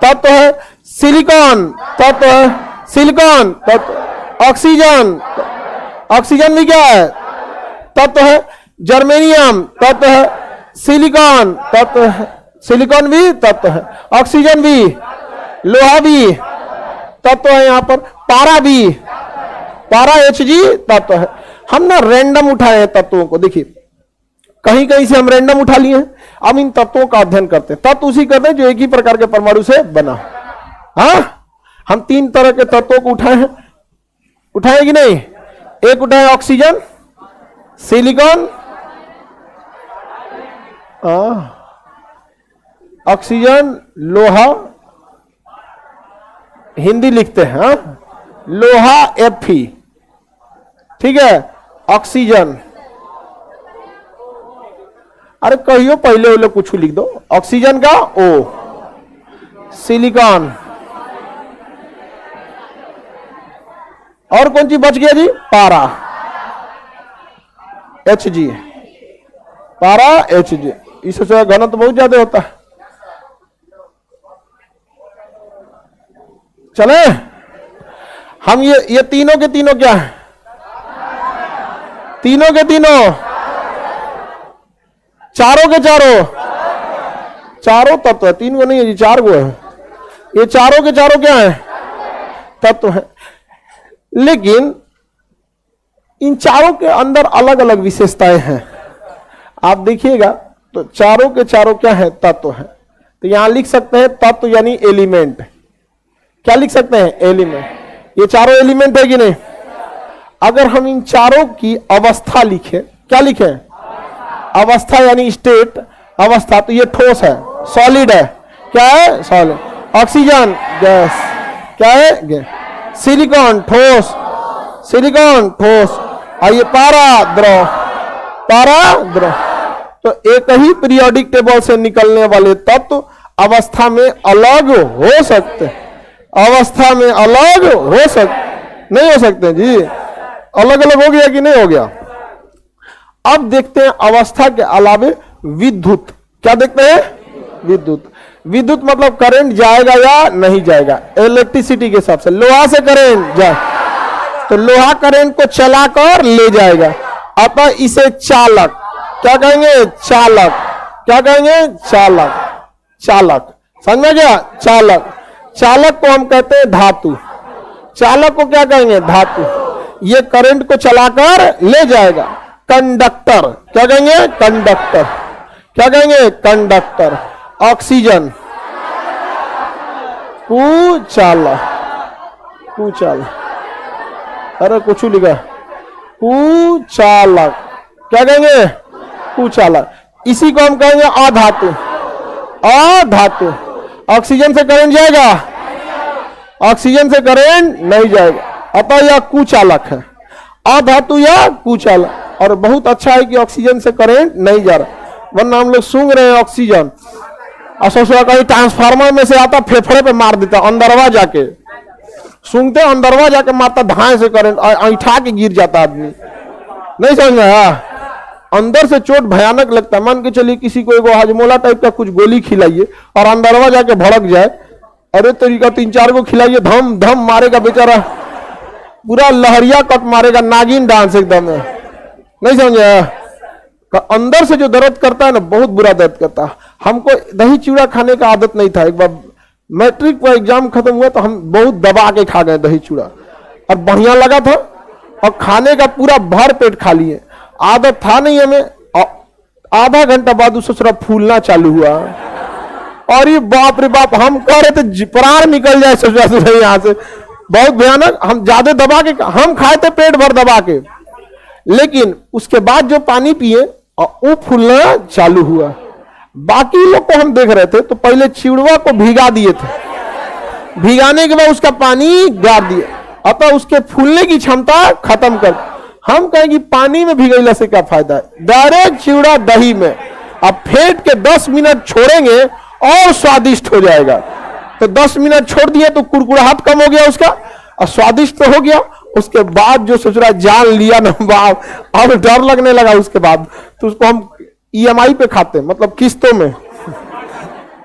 तत्व है, सिलिकॉन तत्व है, सिलिकॉन तत्व, ऑक्सीजन, ऑक्सीजन भी क्या है? तत्व है, जर्मेनियम तत्व है, सिलिकॉन तत्व है, सिलिकॉन भी तत्व है, ऑक्सीजन भी, लोहा भी तत्व है, यहाँ पर पारा भी, पारा Hg तत्व है। हम ना रैंडम उठाए हैं तत्वों को, देखिए कहीं कहीं से हम रैंडम उठा लिए हैं, अब इन तत्वों का अध्ययन करते हैं। तत्व उसी करते हैं जो एक ही प्रकार के परमाणु से बना। हाँ, हम 3 तरह के तत्वों को उठाए हैं, उठाए कि नहीं? एक उठाए ऑक्सीजन, सिलिकॉन, ऑक्सीजन, लोहा, हिंदी लिखते हैं हाँ? लोहा Fe, ठीक है, ऑक्सीजन, अरे कहियो पहले वो लोग कुछ लिख दो, ऑक्सीजन का O, सिलिकॉन, और कौन सी बच गया जी? पारा Hg, पारा Hg, इससे घनत्व तो बहुत ज्यादा होता है। चले हम ये तीनों के तीनों क्या है? तीनों के तीनों, चारों के चारों, चारों तत्व है, 3 को नहीं है जी, 4 को है। ये चारों के चारों क्या है? तत्व है। लेकिन इन चारों के अंदर अलग अलग विशेषताएं हैं। आप देखिएगा तो चारों के चारों क्या है? तत्व है। तो यहां लिख सकते हैं तत्व यानी एलिमेंट। क्या लिख सकते हैं? एलिमेंट। ये चारों एलिमेंट है कि नहीं? अगर हम इन चारों की अवस्था लिखें, क्या लिखें? अवस्था यानी स्टेट, अवस्था, तो ये ठोस है, सॉलिड है। क्या है? सॉलिड। ऑक्सीजन गैस, क्या है? गैस। सिलिकॉन ठोस, सिलिकॉन ठोस। आइए पारा द्रव, पारा द्रव। तो एक ही पीरियोडिक टेबल से निकलने वाले तत्व अवस्था में अलग हो सकते, अवस्था में अलग हो सकते, नहीं हो सकते जी। अलग अलग हो गया कि नहीं हो गया। अब देखते हैं अवस्था के अलावे विद्युत, क्या देखते हैं, विद्युत। विद्युत मतलब करंट जाएगा या नहीं जाएगा, इलेक्ट्रिसिटी के हिसाब से। लोहा से करंट जाए तो लोहा करंट को चलाकर ले जाएगा, अतः इसे चालक, क्या कहेंगे, चालक, क्या कहेंगे, चालक, चालक। समझ में गया, चालक। चालक को हम कहते हैं धातु, चालक को क्या कहेंगे, धातु। ये करंट को चलाकर ले जाएगा। कंडक्टर, क्या कहेंगे, कंडक्टर, क्या कहेंगे, कंडक्टर। ऑक्सीजन, कुचालक, कुचालक, अरे कुछ लिखा, कुचालक, क्या कहेंगे, कुचालक। इसी को हम कहेंगे अधातु, अधातु। ऑक्सीजन से करंट जाएगा, ऑक्सीजन से करंट नहीं जाएगा, अतः यह कुचालक है, अधातु या कुचालक। और बहुत अच्छा है कि ऑक्सीजन से करंट नहीं जा रहा, वरना हम लोग सूंघ रहे हैं ऑक्सीजन और सोचा कहीं ट्रांसफार्मर में से आता फेफड़े पे मार देता, अंदरवा जाके सूंघते, अंदरवा जाके मारता धाए से करंट, ऐठा के गिर जाता आदमी। नहीं समझ में आया, अंदर से चोट भयानक लगता है। मान के चलिए किसी को एगो हाजमोला टाइप का कुछ गोली खिलाइए और अंदरवा जाके भड़क जाए, अरे तरीका 3-4 को खिलाइए, धम धम मारेगा बेचारा, पूरा लहरिया कट मारेगा, नागिन डांस एकदम है। नहीं समझे, अंदर से जो दर्द करता है ना, बहुत बुरा दर्द करता है। हमको दही चूड़ा खाने का आदत नहीं था। एक बार मैट्रिक का एग्जाम खत्म हुआ तो हम बहुत दबा के खा गए दही चूड़ा, और बढ़िया लगा था, और खाने का पूरा भर पेट खा लिए। आदत था नहीं हमें, आधा घंटा बाद उससे थोड़ा फूलना चालू हुआ, और ये बाप रे बाप, हम कह रहे थे प्राण निकल जाए सोचा यहाँ से, बहुत भयानक। हम ज्यादा दबा के हम खाए थे, पेट भर दबा के, लेकिन उसके बाद जो पानी पिए और वो फूलना चालू हुआ। बाकी लोग को हम देख रहे थे तो पहले चिड़वा को भिगा दिए थे, भिगाने के बाद उसका पानी गाड़ दिए, अतः उसके फूलने की क्षमता खत्म कर। हम कहें कि पानी में भिगैला से क्या फायदा है, डायरेक्ट चिवड़ा दही में अब फेंट के 10 मिनट छोड़ेंगे और स्वादिष्ट हो जाएगा। तो 10 मिनट छोड़ दिए तो कुरकुराहट कम हो गया उसका, और स्वादिष्ट तो हो गया। उसके बाद जो ससुरा जान लिया ना बाप, अब डर लगने लगा उसके बाद, तो उसको हम EMI पे खाते, मतलब किस्तों में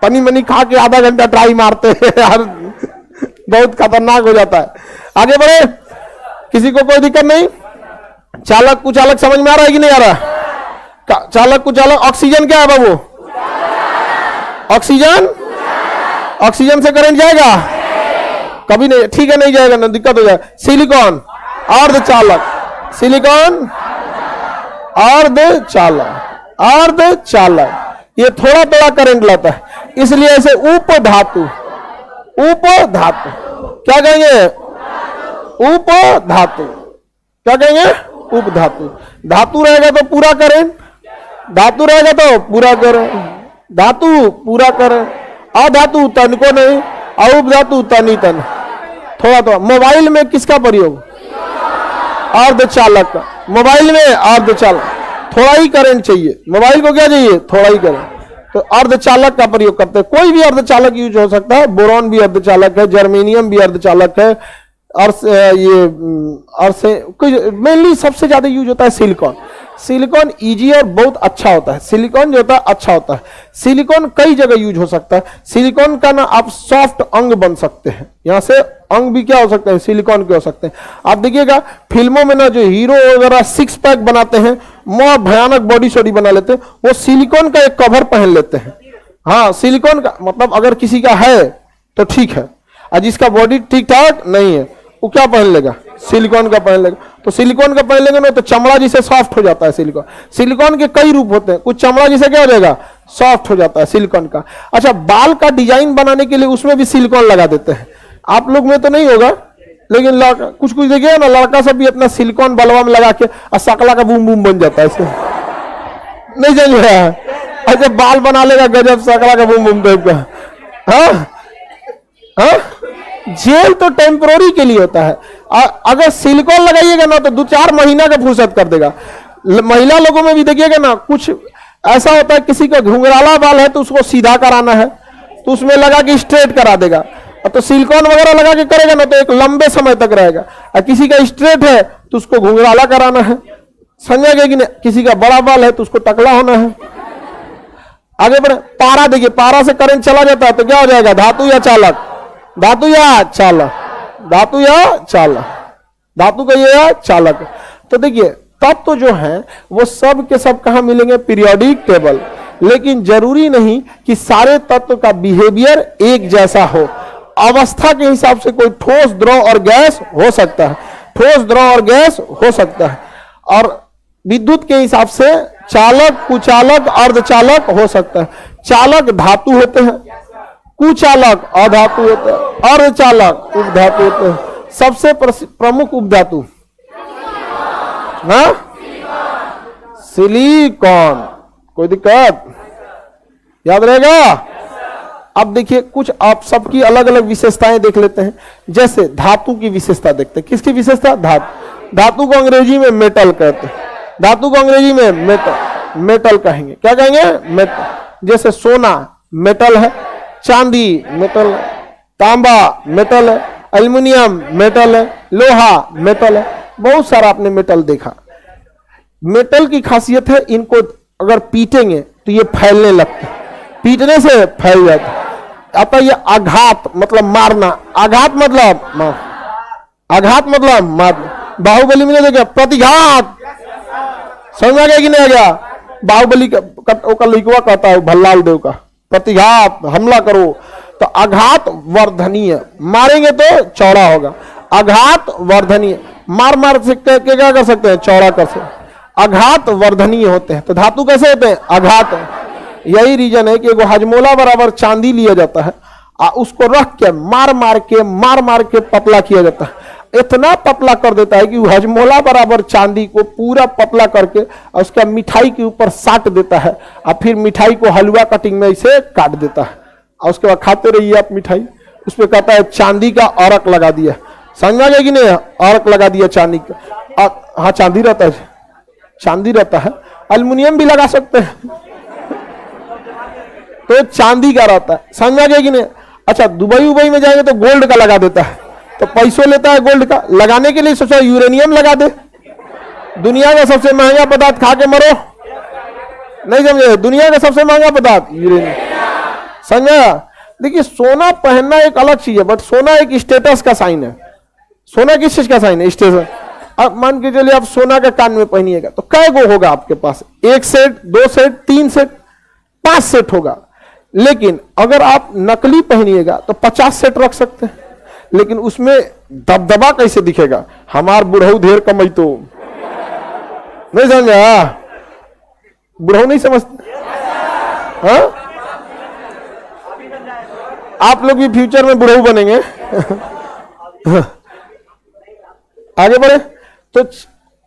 पनी मनी खा के आधा घंटा ट्राई मारते हैं यार, बहुत खतरनाक हो जाता है। आगे बढ़े, किसी को कोई दिक्कत नहीं। चालक कुचालक समझ में आ रहा है कि नहीं आ रहा, चालक कुचालक। ऑक्सीजन क्या है बाबू, ऑक्सीजन, ऑक्सीजन से करंट जाएगा, कभी नहीं, ठीक है नहीं जाएगा ना, दिक्कत हो जाएगा। सिलिकॉन अर्धचालक, सिलिकॉन अर्धचालक, अर्धचालक, ये थोड़ा थोड़ा करंट लाता है, इसलिए ऐसे उपधातु, उपधातु, क्या कहेंगे, उपधातु, क्या कहेंगे, उपधातु। धातु रहेगा तो पूरा करंट, धातु रहेगा तो पूरा करंट, धातु पूरा करंट, अधातु तन को नहीं, उपधातु तनी तन थोड़ा थोड़ा। मोबाइल में किसका प्रयोग, अर्धचालक का, मोबाइल में अर्धचालक, थोड़ा ही करंट चाहिए, मोबाइल को क्या चाहिए, थोड़ा ही करंट, तो अर्धचालक का प्रयोग करते हैं। कोई भी अर्धचालक यूज हो सकता है, बोरॉन भी अर्धचालक है, जर्मेनियम भी अर्धचालक है, और ये और से मेनली सबसे ज्यादा यूज होता है सिलिकॉन। सिलिकॉन इजी और बहुत अच्छा होता है, सिलिकॉन जो होता है अच्छा होता है। सिलिकॉन कई जगह यूज हो सकता है, सिलिकॉन का ना आप सॉफ्ट अंग बन सकते हैं, यहां से अंग भी क्या हो सकते हैं, सिलिकॉन के हो सकते हैं। आप देखिएगा फिल्मों में ना जो हीरो वगैरह 6 पैक बनाते हैं, बहुत भयानक बॉडी शॉडी बना लेते हैं, वो सिलिकॉन का एक कवर पहन लेते हैं। हाँ, सिलिकॉन का मतलब अगर किसी का है तो ठीक है, और जिसका बॉडी ठीक ठाक नहीं है वो क्या पहन लेगा, सिलिकॉन का पहन लेगा। तो सिलिकॉन का पहन लेंगे ना तो चमड़ा जिसे सॉफ्ट हो जाता है सिलिकॉन। सिलिकॉन के कई रूप होते हैं, कुछ चमड़ा जिसे क्या हो जाएगा, सॉफ्ट हो जाता है सिलिकॉन का। अच्छा, बाल का डिजाइन बनाने के लिए उसमें भी सिलिकॉन लगा देते हैं। आप लोग में तो नहीं होगा, लेकिन कुछ कुछ देखिए ना, लड़का सब भी अपना सिलिकॉन बलवा में लगा के और सकला का बूम बूम बन जाता है इससे, नहीं समझ रहा है, ऐसे बाल बना लेगा गजब सकला का बूम बूम टाइप का। हाँ हाँ, जेल तो टेम्पोररी के लिए होता है, अगर सिलिकॉन लगाइएगा ना तो 2-4 महीना का फुर्सत कर देगा। महिला लोगों में भी देखिएगा ना, कुछ ऐसा होता है किसी का घुंघराला बाल है तो उसको सीधा कराना है तो उसमें लगा के स्ट्रेट करा देगा, तो सिलिकॉन वगैरह लगा के करेगा ना तो एक लंबे समय तक रहेगा। और किसी का स्ट्रेट है तो उसको घुंघराला कराना है, समझेगा कि नहीं? किसी का बड़ा बाल है तो उसको टकला होना है। आगे बढ़े, पारा देखिए, पारा से करंट चला जाता है तो क्या हो जाएगा? धातु या चालक? धातु या चालक? धातु या चालक? धातु का ये है चालक। तो देखिए तत्व जो है वो सब के सब कहां मिलेंगे? Periodic table. लेकिन जरूरी नहीं कि सारे तत्व का बिहेवियर एक जैसा हो। अवस्था के हिसाब से कोई ठोस, द्रव और गैस हो सकता है, ठोस, द्रव और गैस हो सकता है। और विद्युत के हिसाब से चालक, कुचालक, अर्धचालक हो सकता है। चालक धातु होते हैं, कुचालक अधातु होते हैं, अर्धचालक उपधातु होते हैं। सबसे प्रमुख उपधातु सिलिकॉन। कोई दिक्कत? याद रहेगा? अब देखिए कुछ आप सबकी अलग अलग विशेषताएं देख लेते हैं। जैसे धातु की विशेषता देखते हैं। किसकी विशेषता? धातु। धातु को अंग्रेजी में मेटल कहते हैं। धातु को अंग्रेजी में मेटल कहेंगे। क्या कहेंगे? मेटल। जैसे सोना मेटल है, चांदी मेटल है, तांबा मेटल है, एल्युमिनियम मेटल है, लोहा मेटल है। बहुत सारा आपने मेटल देखा। मेटल की खासियत है, इनको अगर पीटेंगे तो ये फैलने लगते हैं, पीटने से फैल जाते हैं। आता ये आघात मतलब मारना, आघात मतलब आघात मतलब मारना। बाहुबली में देखा प्रतिघात, समझ आ गया कि नहीं आ गया? बाहुबली का लिखवा कहता है भल्लाल देव का, प्रतिघात, हमला करो। तो आघात वर्धनीय, मारेंगे तो चौड़ा होगा। आघात वर्धनीय, मार मार से क्या कर सकते हैं? चौड़ा कर सकते हैं। आघात वर्धनीय होते हैं। तो धातु कैसे होते हैं? आघात। यही रीजन है कि एगो हजमोला बराबर चांदी लिया जाता है, उसको रख के मार मार के पतला किया जाता है। इतना पतला कर देता है कि हजमोला बराबर चांदी को पूरा पतला करके और उसका मिठाई के ऊपर साट देता है, और फिर मिठाई को हलवा कटिंग में इसे काट देता है, और उसके बाद खाते रहिए आप मिठाई। उस पर कहता है चांदी का औरक लगा दिया। समझा गया कि नहीं? औरक लगा दिया चांदी का। हाँ चांदी रहता है, चांदी रहता है। एल्युमिनियम भी लगा सकते हैं, तो चांदी का रहता है। समझा गया कि नहीं? अच्छा दुबई में जाएंगे तो गोल्ड का लगा देता है, तो पैसों लेता है गोल्ड का। लगाने के लिए सोचा यूरेनियम लगा दे। दुनिया का सबसे महंगा पदार्थ खा के मरो, नहीं समझे? दुनिया का सबसे महंगा पदार्थ यूरेनियम। समझा? देखिए सोना पहनना एक अलग चीज है, बट सोना एक स्टेटस का साइन है। सोना किस चीज का साइन है? स्टेटस। अब मान के चलिए आप सोना का कान में पहनिएगा तो कै गो होगा आपके पास? 1 सेट, 2 सेट, 3 सेट, 5 सेट होगा। लेकिन अगर आप नकली पहनिएगा तो 50 सेट रख सकते हैं। लेकिन उसमें दबदबा कैसे दिखेगा? हमार बुढ़ऊ ढेर कमाई तो नहीं समझा? बुढ़ऊ नहीं समझते? हाँ? आप लोग भी फ्यूचर में बुढ़ऊ बनेंगे। आगे बढ़े तो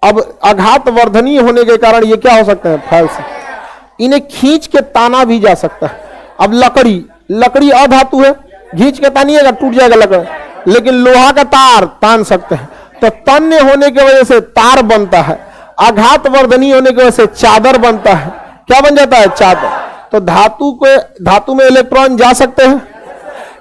अब आघात वर्धनीय होने के कारण ये क्या हो सकते हैं? फैल सकते। इन्हें खींच के ताना भी जा सकता है। अब लकड़ी अधातु है, खींच के तानिएगा टूट जाएगा लकड़ी। लेकिन लोहा का तार तान सकते हैं, तो तन्य होने की वजह से तार बनता है। आघात वर्धनीय होने की वजह से चादर बनता है। क्या बन जाता है? चादर। तो धातु में इलेक्ट्रॉन जा सकते हैं।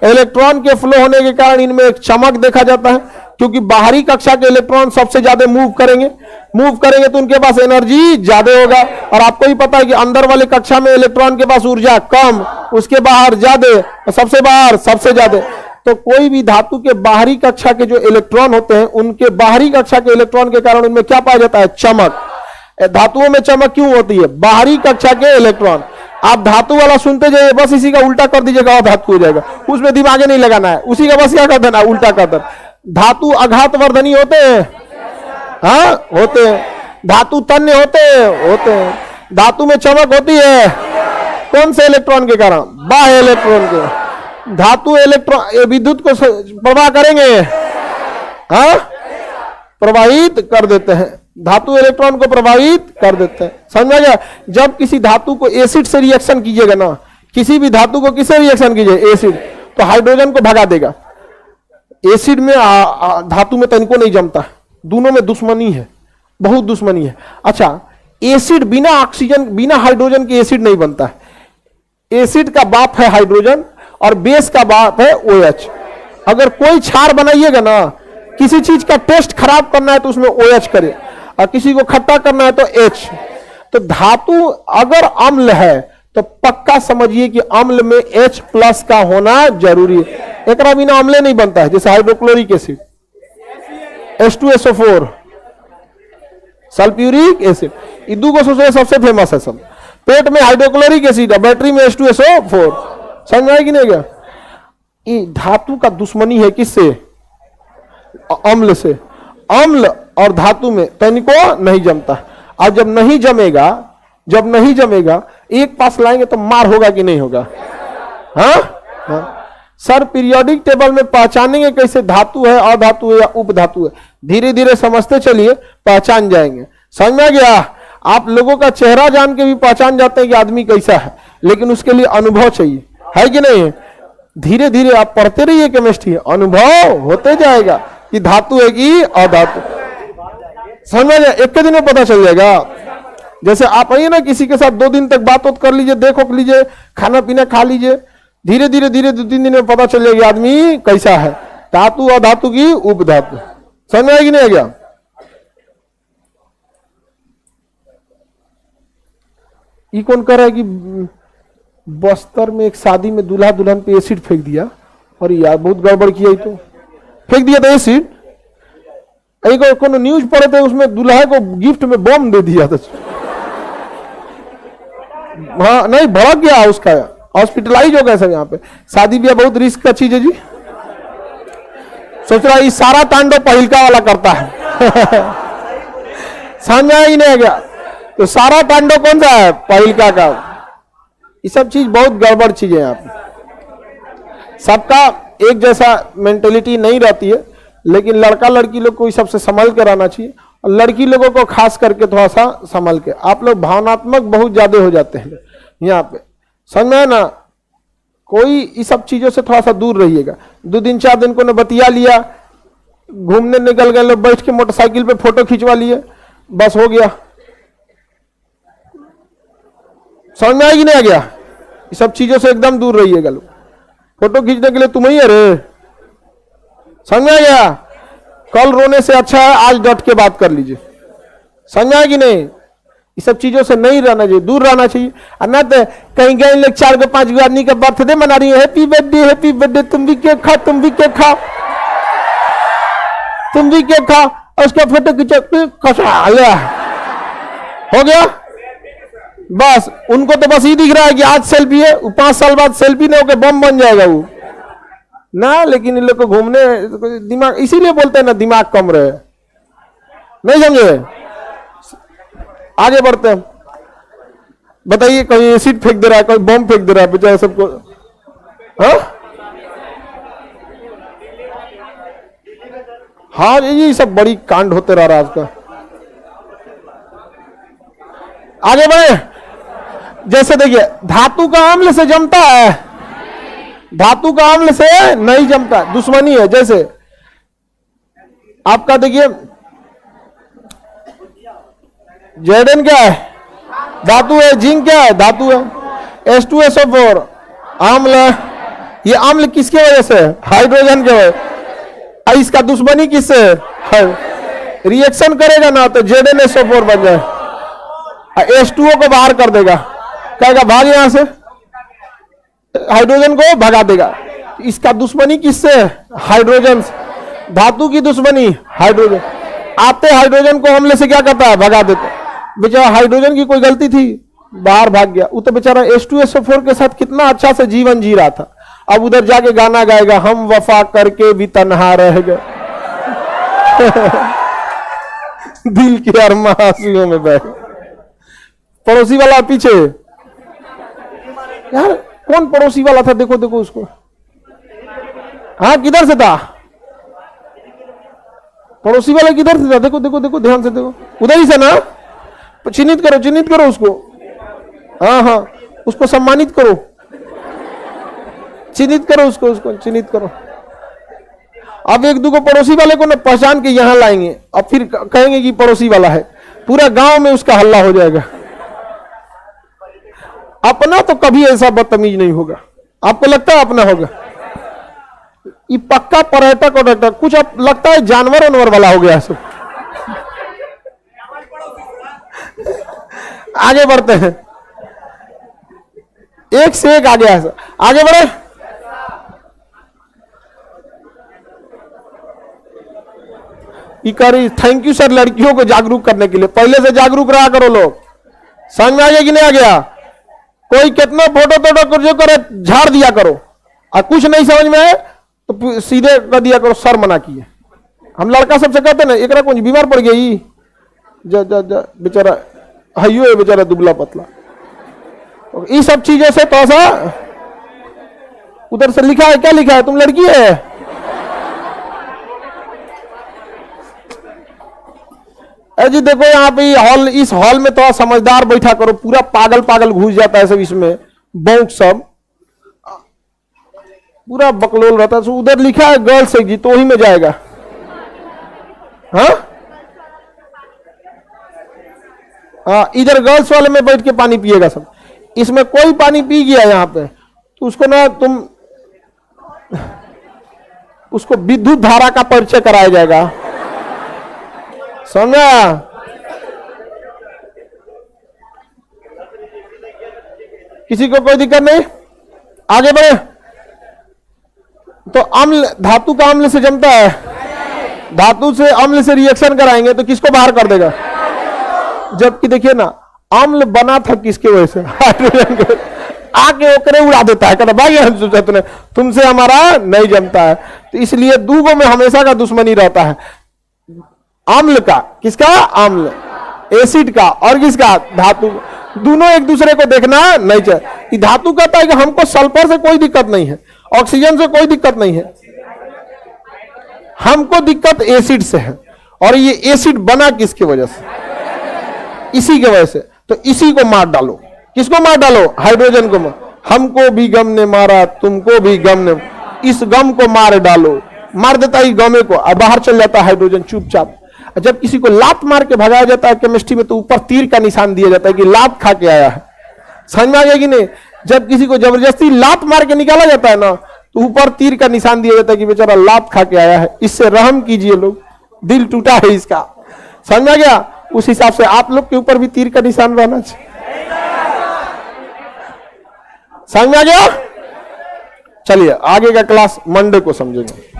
इलेक्ट्रॉन के फ्लो होने के कारण इनमें एक चमक देखा जाता है, क्योंकि बाहरी कक्षा के इलेक्ट्रॉन सबसे ज्यादा मूव करेंगे तो उनके पास एनर्जी ज्यादा होगा। और आपको ही पता है कि अंदर वाले कक्षा में इलेक्ट्रॉन के पास ऊर्जा कम, उसके बाहर ज्यादा, सबसे बाहर सबसे ज्यादा। तो कोई भी धातु के बाहरी कक्षा के जो इलेक्ट्रॉन होते हैं, उनके बाहरी कक्षा के इलेक्ट्रॉन के कारण उनमें क्या पाया जाता है? चमक। धातुओं में चमक क्यों होती है? बाहरी कक्षा के इलेक्ट्रॉन। आप धातु वाला सुनते जाइए, बस इसी का उल्टा कर दीजिएगा, धातु हो जाएगा। उसमें दिमाग नहीं लगाना है, उसी का बस क्या कर देना? उल्टा कर देना। धातु आघात वर्धनीय होते हैं? हाँ होते हैं। धातु तन्य होते हैं। धातु में चमक होती है कौन से इलेक्ट्रॉन के कारण? बाह्य इलेक्ट्रॉन के। धातु इलेक्ट्रॉन विद्युत को प्रवाह करेंगे, हाँ प्रवाहित कर देते हैं। धातु इलेक्ट्रॉन को प्रभावित कर देते हैं। समझा गया? जब किसी धातु को एसिड से रिएक्शन कीजिएगा ना, किसी भी धातु को किससे रिएक्शन कीजिए? एसिड, तो हाइड्रोजन को भगा देगा। एसिड में धातु में तनिको नहीं जमता, दोनों में दुश्मनी है, बहुत दुश्मनी है। अच्छा, एसिड बिना ऑक्सीजन बिना हाइड्रोजन के एसिड नहीं बनता है। एसिड का बाप है हाइड्रोजन और बेस का बाप है OH। अगर कोई क्षार बनाइएगा ना, किसी चीज का टेस्ट खराब करना है तो उसमें OH करे, और किसी को खट्टा करना है तो H। तो धातु अगर अम्ल है तो पक्का समझिए कि अम्ल में H+ का होना जरूरी है, एकरा बिना अम्ल नहीं बनता है। जैसे hydrochloric acid H2SO4, sulphuric acid, ये दो सबसे फेमस है सब। पेट में हाइड्रोक्लोरिक एसिड है, बैटरी में H2SO4। समझ में आएगी नहीं क्या? ये धातु का दुश्मनी है किससे? अम्ल से। अम्ल और धातु में तनिको नहीं जमता, और जब नहीं जमेगा एक पास लाएंगे तो मार होगा कि नहीं होगा? हाँ? सर पीरियोडिक टेबल में पहचानेंगे कैसे धातु है, अधातु है या उपधातु है? धीरे धीरे समझते चलिए, पहचान जाएंगे। समझ में आ गया? आप लोगों का चेहरा जान के भी पहचान जाते हैं कि आदमी कैसा है, लेकिन उसके लिए अनुभव चाहिए, है कि नहीं? धीरे धीरे आप पढ़ते रहिए केमिस्ट्री, अनुभव होते जाएगा कि धातु है कि अधातु। समझ में? एक के दिन में पता चल जाएगा। जैसे आप आइए ना, किसी के साथ 2 दिन तक बात कर लीजिए, देखो लीजिए, खाना पीना खा लीजिए, धीरे धीरे 2-3 दिन में पता चल जाएगा आदमी कैसा है, धातु अधातु की उपधातु। समझ में आएगी नहीं? गया? ये कौन कह रहा है कि बस्तर में एक शादी में दूल्हा दुल्हन पे एसिड फेंक दिया? और यार बहुत गड़बड़ किया, तो फेंक दिया था एसिड। एक को न्यूज पढ़े थे, उसमें दूल्हा को गिफ्ट में बम दे दिया था। हाँ, नहीं भड़क गया उसका, हॉस्पिटलाइज हो गया सब। यहाँ पे शादी ब्याह बहुत रिस्क का चीज है जी। सोच रहा है सारा तांडव पहिलका वाला करता है। समझ में ही नहीं आ गया? तो सारा तांडव कौन सा है? पहिलका का। ये सब चीज बहुत गड़बड़ चीज है। यहाँ पे सबका एक जैसा मेंटेलिटी नहीं रहती है, लेकिन लड़का लड़की लोग को सबसे संभल के रहना चाहिए, और लड़की लोगों को खास करके थोड़ा सा संभल के। आप लोग भावनात्मक बहुत ज्यादा हो जाते हैं यहाँ पे। समझ में है ना? कोई इस सब चीजों से थोड़ा सा दूर रहिएगा। 2 दिन 4 दिन को ने बतिया लिया, घूमने निकल गए लोग, बैठ के मोटरसाइकिल पे फोटो खिंचवा लिए, बस हो गया। समझ में आएगी नहीं? आ गया? इस सब चीजों से एकदम दूर रहिएगा लोग। फोटो खींचने के लिए तुम ही अरे, समझ में आ गया? कल रोने से अच्छा है आज डट के बात कर लीजिए। समझ में आएगी नहीं? ये सब चीजों से नहीं रहना चाहिए, दूर रहना चाहिए। और ना तो कहीं गए लोग 4-5 आदमी का बर्थडे मना रही है, हैप्पी बर्थडे, तुम भी केक खाओ, तुम भी केक खाओ, तुम भी केक खाओ, और उसका फोटो खींचा हो गया। बस उनको तो बस ये दिख रहा है कि आज सेल्फी है, 5 साल बाद सेल्फी नहीं होकर बम बन जाएगा वो ना। लेकिन इन लोग को घूमने दिमाग, इसीलिए बोलते हैं ना दिमाग कम रहे। नहीं समझे? आगे बढ़ते हैं। बताइए, कोई एसिड फेंक दे रहा है, कोई बम फेंक दे रहा है बेचारा सबको। हाँ, ये सब बड़ी कांड होते रह रहा है आज का। आगे बढ़े। जैसे देखिए, धातु का अम्ल से जमता है, धातु का अम्ल से नहीं जमता, दुश्मनी है। जैसे आपका देखिए, जेडन क्या है? धातु है। जिंक क्या है? धातु है। H2SO4 अम्ल है। ये अम्ल किसके वजह से? हाइड्रोजन के वजह। इसका दुश्मनी किससे है? रिएक्शन करेगा ना तो ZnSO4 बन जाए, H2O को बाहर कर देगा, कहेगा भाग यहां से, हाइड्रोजन को भगा देगा। इसका दुश्मनी किससे? हाइड्रोजन से। धातु की दुश्मनी हाइड्रोजन। आते हाइड्रोजन को अम्ल से क्या करता है? भगा देता है। बेचारा हाइड्रोजन की कोई गलती थी, बाहर भाग गया। वो तो बेचारा H2SO4 के साथ कितना अच्छा से जीवन जी रहा था। अब उधर जाके गाना गाएगा, हम वफा करके भी तन्हा रह गए। दिल की अरमा आंसुओं में बह। पड़ोसी वाला पीछे, यार कौन पड़ोसी वाला था? देखो देखो उसको। हाँ, किधर से था पड़ोसी वाला? किधर से था? देखो देखो देखो, ध्यान से देखो। उधर ही से ना? चिन्हित करो उसको। हाँ हाँ, उसको सम्मानित करो, चिन्हित करो उसको चिन्हित करो। अब एक दो को पड़ोसी वाले को ना पहचान के यहां लाएंगे और फिर कहेंगे कि पड़ोसी वाला है, पूरा गांव में उसका हल्ला हो जाएगा। अपना तो कभी ऐसा बदतमीज नहीं होगा। आपको लगता है अपना होगा? ये पक्का पर्यटक और कुछ अब लगता है जानवर वानवर वाला हो गया सब। आगे बढ़ते हैं, एक से एक आगे है, आगे बढ़े। करी थैंक यू सर लड़कियों को जागरूक करने के लिए। पहले से जागरूक रहा करो लोग। समझ में आ गया कि नहीं आ गया? कोई कितना फोटो तोटो जो करे झाड़ दिया करो, और कुछ नहीं समझ में आए तो सीधे कर दिया करो सर मना किए। हम लड़का सबसे कहते ना एक कुछ बीमार पड़ गई बेचारा हयो है, बेचारा दुबला पतला। ये सब चीजों से थोड़ा सा उधर से लिखा है, क्या लिखा है? तुम लड़की है। जी देखो यहाँ पे हॉल, इस हॉल में थोड़ा समझदार बैठा करो, पूरा पागल पागल घुस जाता है सब इसमें, बौक सब पूरा बकलोल रहता है। तो उधर लिखा है गर्ल्स जी, तो वही में जाएगा। हाँ हाँ, इधर गर्ल्स वाले में बैठ के पानी पिएगा सब। इसमें कोई पानी पी गया यहाँ पे तो उसको ना तुम उसको विद्युत धारा का परिचय कराया जाएगा, समझा? किसी को कोई दिक्कत नहीं? आगे बढ़े। तो अम्ल धातु का अम्ल से जमता है, धातु से अम्ल से रिएक्शन कराएंगे तो किसको बाहर कर देगा? जबकि देखिए ना, अम्ल बना था किसके वजह से? हाइड्रोजन के। आके ओकरे उड़ा देता है, कहता भाई हम सोचा तूने, तुमसे हमारा नहीं जमता है। तो इसलिए दूगों में हमेशा का दुश्मनी रहता है, अम्ल का, किसका? अम्ल, एसिड का, और किसका? धातु। दोनों एक दूसरे को देखना नहीं चाहिए। धातु कहता है कि हमको सल्फर से कोई दिक्कत नहीं है, ऑक्सीजन से कोई दिक्कत नहीं है, हमको दिक्कत एसिड से है। और ये एसिड बना किसकी वजह से? इसी की वजह से। तो इसी को मार डालो। किसको मार डालो? हाइड्रोजन को। हमको भी गम ने मारा, तुमको भी गम ने, इस गम को मार डालो। मार देता है गमे को और बाहर चल जाता है हाइड्रोजन चुपचाप। जब किसी को लात मार के भगाया जाता है केमिस्ट्री में, तो ऊपर तीर का निशान दिया जाता है कि लात खा के आया है। समझ में आ गया कि नहीं? जब किसी को जबरदस्ती लात मार के निकाला जाता है ना, तो ऊपर तीर का निशान दिया जाता है कि बेचारा लात खा के आया है। इससे रहम कीजिए लोग, दिल टूटा है इसका। समझ में आ गया? उस हिसाब से आप लोग के ऊपर भी तीर का निशान रहना चाहिए। समझ में आ गया? चलिए आगे का क्लास मंडे को समझेंगे।